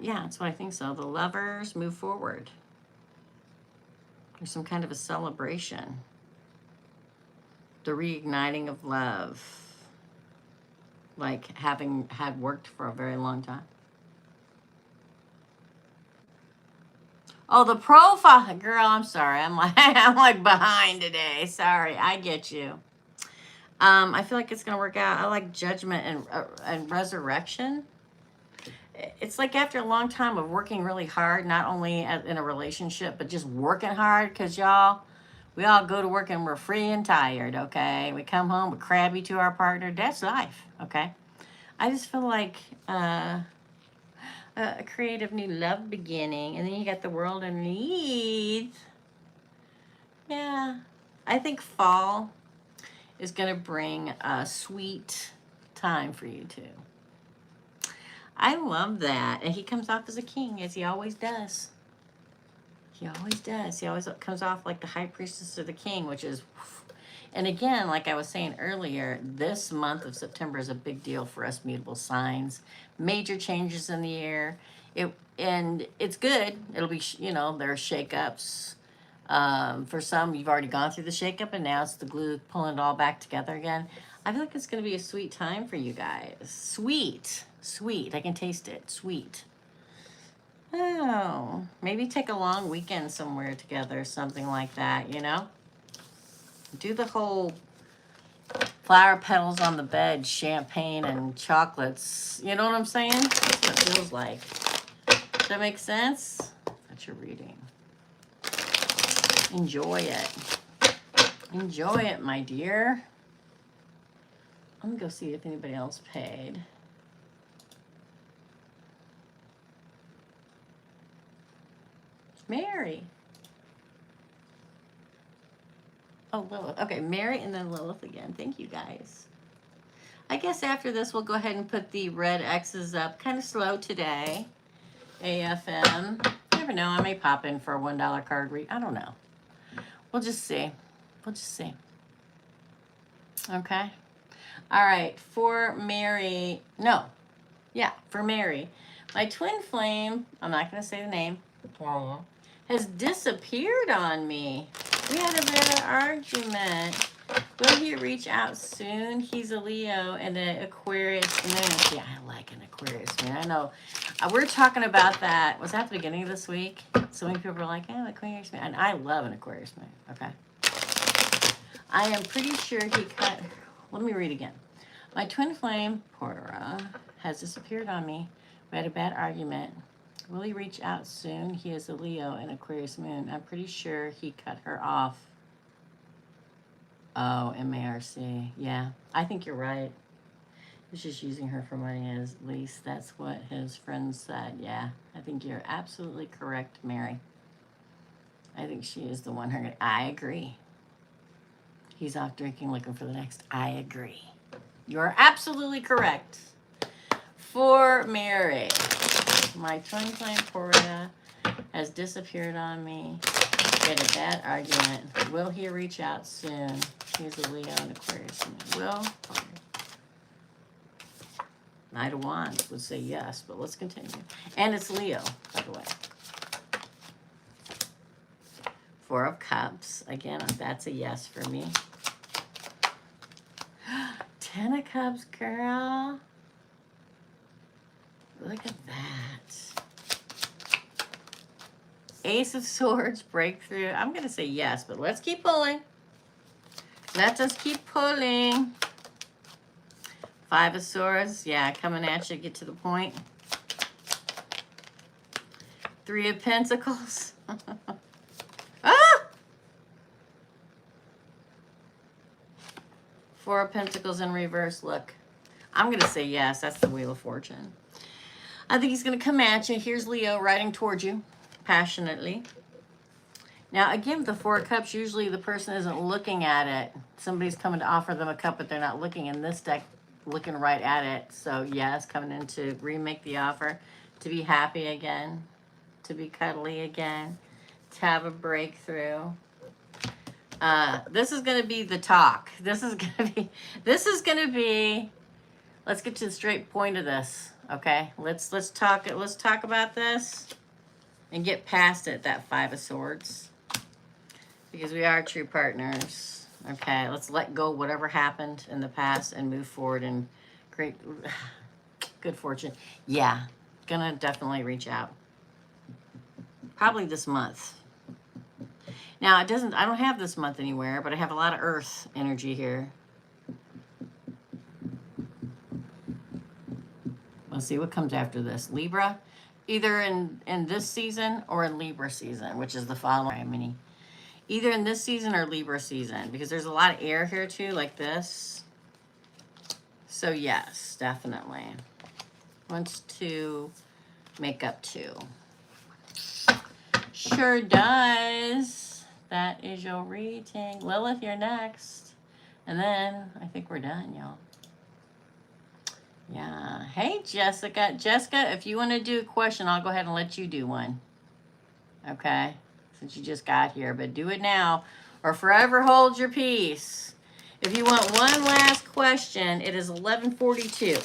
[SPEAKER 1] Yeah, that's what I think so. The Lovers move forward. There's some kind of a celebration. The reigniting of love. Like having had worked for a very long time. Oh, the profile. Girl, I'm sorry. I'm like behind today. Sorry. I get you. I feel like it's going to work out. I like judgment and resurrection. It's like after a long time of working really hard, not only in a relationship, but just working hard, because y'all, we all go to work and we're free and tired, okay? We come home, we're crabby to our partner. That's life, okay? I just feel like a creative new love beginning, and then you got the world underneath. Yeah. I think fall is going to bring a sweet time for you two. I love that. And he comes off as a king, as he always does. He always does. He always comes off like the high priestess or the king, which is... And again, like I was saying earlier, this month of September is a big deal for us mutable signs. Major changes in the air. And it's good. It'll be, you know, there are shakeups. For some, you've already gone through the shakeup, and now it's the glue pulling it all back together again. I feel like it's going to be a sweet time for you guys. Sweet. Sweet. I can taste it. Sweet. Oh, maybe take a long weekend somewhere together, something like that, you know? Do the whole flower petals on the bed, champagne and chocolates. You know what I'm saying? That's what it feels like. Does that make sense? That's your reading. Enjoy it. Enjoy it, my dear. I'm gonna go see if anybody else paid. Mary. Oh, Lilith. Okay, Mary and then Lilith again. Thank you, guys. I guess after this, we'll go ahead and put the red X's up. Kind of slow today. AFM. You never know. I may pop in for a $1 card read. I don't know. We'll just see. We'll just see. Okay. All right. For Mary. No. Yeah, for Mary. My twin flame, I'm not going to say the name, has disappeared on me. We had a bit of argument. Will he reach out soon? He's a Leo and an Aquarius moon. Yeah, I like an Aquarius moon. I know. We're talking about that. Was that the beginning of this week? So many people were like, oh, Aquarius moon. And I love an Aquarius moon. Okay. I am pretty sure he cut. Let me read again. My twin flame, Portera, has disappeared on me. We had a bad argument. Will he reach out soon? He is a Leo and Aquarius moon. I'm pretty sure he cut her off. Oh, MARC. Yeah, I think you're right. He's just using her for money, at least that's what his friends said. Yeah, I think you're absolutely correct, Mary. I think she is the one. I agree. He's off drinking, looking for the next. I agree. You're absolutely correct. For Mary, my twin flame Portia has disappeared on me. We had a bad argument. Will he reach out soon? He's a Leo and Aquarius. Will. Knight of Wands would say yes, but let's continue. And it's Leo, by the way. Four of Cups. Again, that's a yes for me. 10 of Cups, girl. Look at that. Ace of Swords, breakthrough. I'm going to say yes, but let's keep pulling. Let us keep pulling. Five of Swords. Yeah, coming at you. Get to the point. Three of Pentacles. Ah! Four of Pentacles in reverse. Look. I'm going to say yes. That's the Wheel of Fortune. I think he's going to come at you. Here's Leo riding towards you passionately. Now, again, with the Four of Cups, usually the person isn't looking at it. Somebody's coming to offer them a cup, but they're not looking. In this deck, looking right at it. So, yes, coming in to remake the offer, to be happy again, to be cuddly again, to have a breakthrough. This is going to be the talk. This is going to be, let's get to the straight point of this. Okay, let's talk about this and get past it, that Five of Swords, because we are true partners. Okay, let's let go of whatever happened in the past and move forward and create good fortune. Yeah, gonna definitely reach out. Probably this month. Now, I don't have this month anywhere, but I have a lot of earth energy here. Let's see what comes after this. Libra, either in this season or in Libra season, which is the following mini. Either in this season or Libra season, because there's a lot of air here too, like this. So yes, definitely. Wants to make up to. Sure does. That is your reading. Lilith, you're next. And then I think we're done, y'all. Yeah. Hey, Jessica. Jessica, if you want to do a question, I'll go ahead and let you do one. Okay? Since you just got here. But do it now or forever hold your peace. If you want one last question, it is 11:42.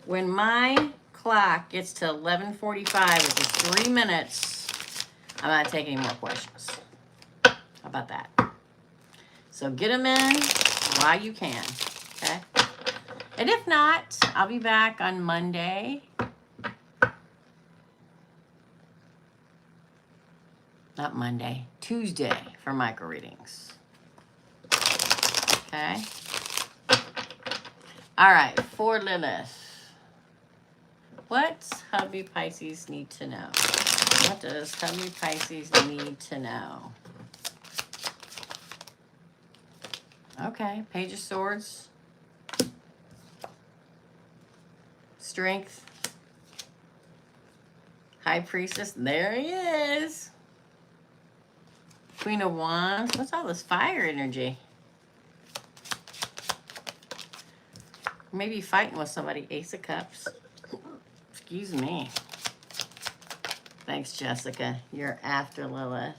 [SPEAKER 1] When my clock gets to 11:45, which is 3 minutes, I'm not taking any more questions. How about that? So get them in while you can, okay? And if not, I'll be back on Monday. Not Monday, Tuesday for micro readings. Okay? All right, for Lilith. What hubby Pisces need to know? What does hubby Pisces need to know? Okay, Page of Swords. Strength. High Priestess. There he is. Queen of Wands. What's all this fire energy? Maybe fighting with somebody. Ace of Cups. Excuse me. Thanks, Jessica. You're after Lilith.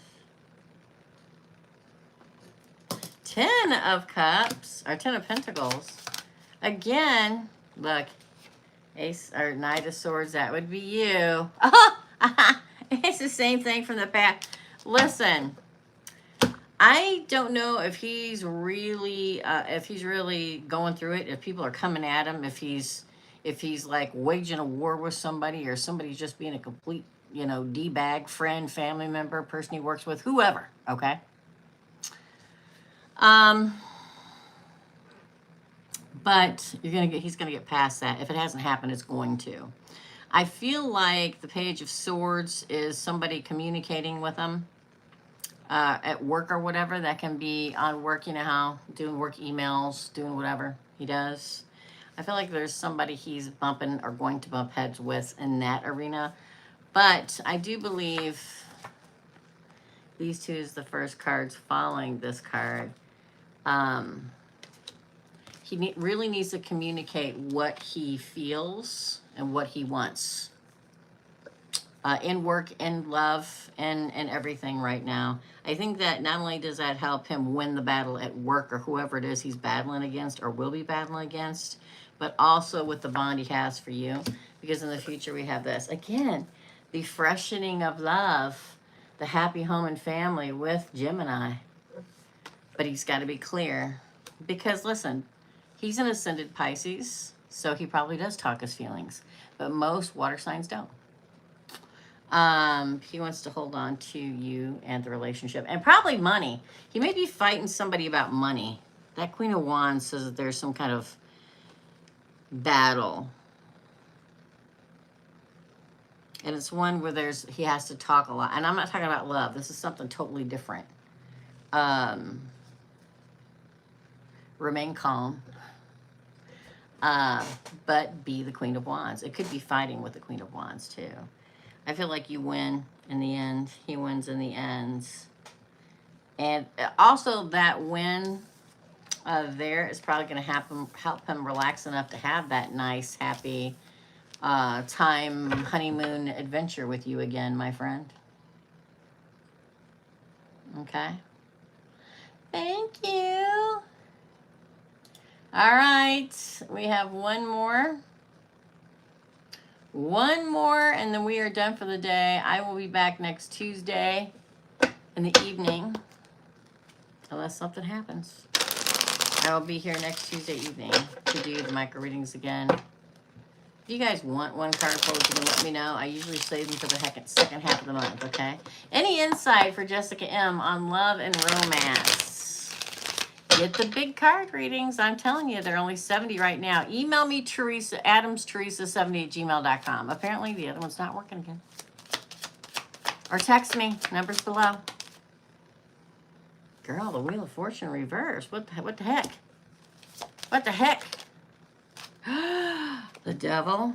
[SPEAKER 1] 10 of Cups, or 10 of Pentacles. Again, look, Ace or Knight of Swords, that would be you. Oh, it's the same thing from the past. Listen, I don't know if he's really going through it, if people are coming at him, if he's like waging a war with somebody, or somebody's just being a complete, D-bag friend, family member, person he works with, whoever, okay? But he's gonna get past that. If it hasn't happened, it's going to. I feel like the Page of Swords is somebody communicating with him at work or whatever. That can be on work, how doing work emails, doing whatever he does. I feel like there's somebody he's bumping or going to bump heads with in that arena. But I do believe these two is the first cards following this card. He really needs to communicate what he feels and what he wants in work, in love, and everything right now. I think that not only does that help him win the battle at work or whoever it is he's battling against or will be battling against, but also with the bond he has for you, because in the future we have this. Again, the freshening of love, the happy home and family with Gemini. But he's got to be clear, because listen, he's an ascended Pisces, so he probably does talk his feelings, but most water signs don't. He wants to hold on to you and the relationship, and probably money. He may be fighting somebody about money. That Queen of Wands says that there's some kind of battle. And it's one where he has to talk a lot. And I'm not talking about love. This is something totally different. Remain calm. But be the Queen of Wands. It could be fighting with the Queen of Wands too. I feel like you win in the end. He wins in the end. And also that win there is probably going to help him relax enough to have that nice, happy honeymoon adventure with you again, my friend. Okay. Thank you. All right. We have one more. One more, and then we are done for the day. I will be back next Tuesday in the evening, unless something happens. I will be here next Tuesday evening to do the micro readings again. If you guys want one card pulled, you can let me know. I usually save them for the second half of the month, okay? Any insight for Jessica M. on love and romance? Get the big card readings. I'm telling you, they're only 70 right now. Email me, Teresa, adamsteresa70@gmail.com. Apparently, the other one's not working again. Or text me, numbers below. Girl, the Wheel of Fortune reverse. What the heck? What the heck? The Devil.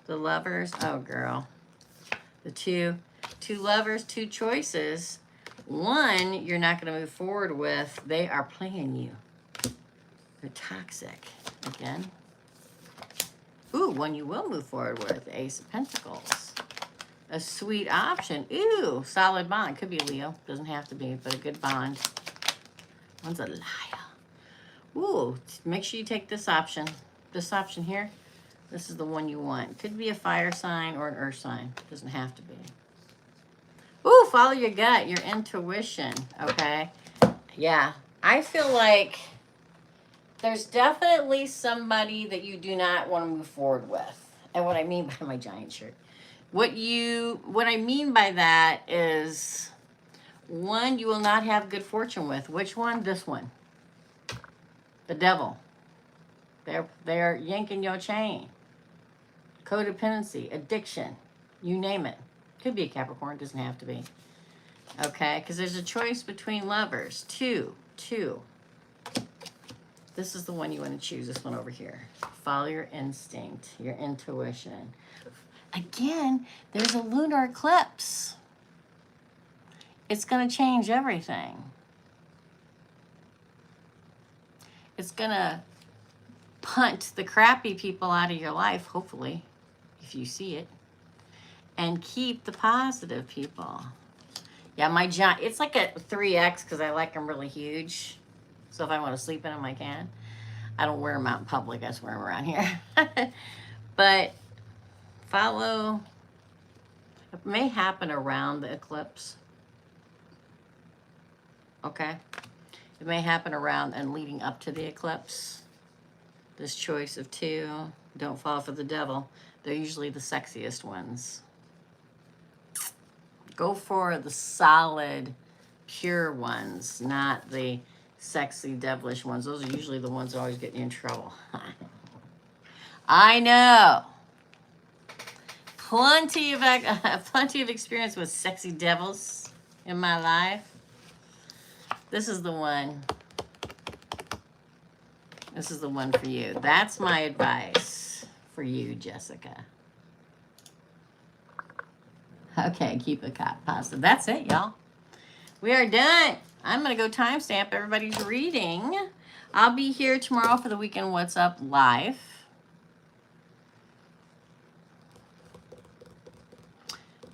[SPEAKER 1] The Lovers. Oh, girl. The two lovers, two choices. One you're not going to move forward with. They are playing you. They're toxic. Again. Ooh, one you will move forward with. Ace of Pentacles. A sweet option. Ooh, solid bond. Could be a Leo. Doesn't have to be, but a good bond. One's a liar. Ooh, make sure you take this option. This option here. This is the one you want. Could be a fire sign or an earth sign. Doesn't have to be. Ooh, follow your gut, your intuition. Okay. Yeah. I feel like there's definitely somebody that you do not want to move forward with. And what I mean by my giant shirt. What I mean by that is one you will not have good fortune with. Which one? This one. The Devil. They're yanking your chain. Codependency, addiction, you name it. Could be a Capricorn, doesn't have to be. Okay, because there's a choice between lovers. Two. This is the one you want to choose, this one over here. Follow your instinct, your intuition. Again, there's a lunar eclipse. It's going to change everything. It's going to punt the crappy people out of your life, hopefully, if you see it, and keep the positive people. Yeah, my giant, it's like a 3X because I like them really huge. So if I want to sleep in them, I can. I don't wear them out in public. I just wear them around here. But follow. It may happen around the eclipse. Okay. It may happen around and leading up to the eclipse. This choice of two. Don't fall for the devil. They're usually the sexiest ones. Go for the solid, pure ones, not the sexy, devilish ones. Those are usually the ones that always get you in trouble. I know. Plenty of experience with sexy devils in my life. This is the one. This is the one for you. That's my advice for you, Jessica. Okay, keep it positive. That's it, y'all. We are done. I'm going to go timestamp everybody's reading. I'll be here tomorrow for the Weekend What's Up live.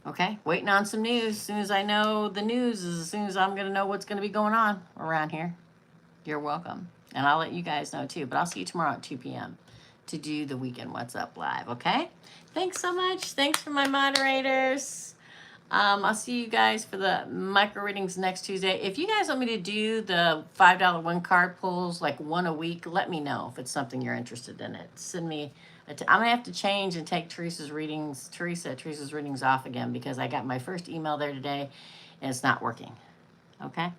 [SPEAKER 1] Okay, waiting on some news. As soon as I know the news, as soon as I'm going to know what's going to be going on around here. You're welcome. And I'll let you guys know too. But I'll see you tomorrow at 2 p.m. to do the Weekend What's Up live, okay? Thanks so much. Thanks for my moderators. I'll see you guys for the micro readings next Tuesday. If you guys want me to do the $5 one card pulls, like one a week, let me know if it's something you're interested in. Send me I'm going to have to change and take Teresa's readings off again because I got my first email there today and it's not working. Okay?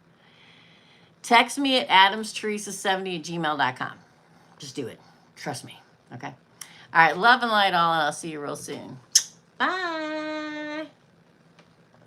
[SPEAKER 1] Text me at adamsteresa70@gmail.com. Just do it. Trust me. Okay? All right. Love and light all, and I'll see you real soon. Bye.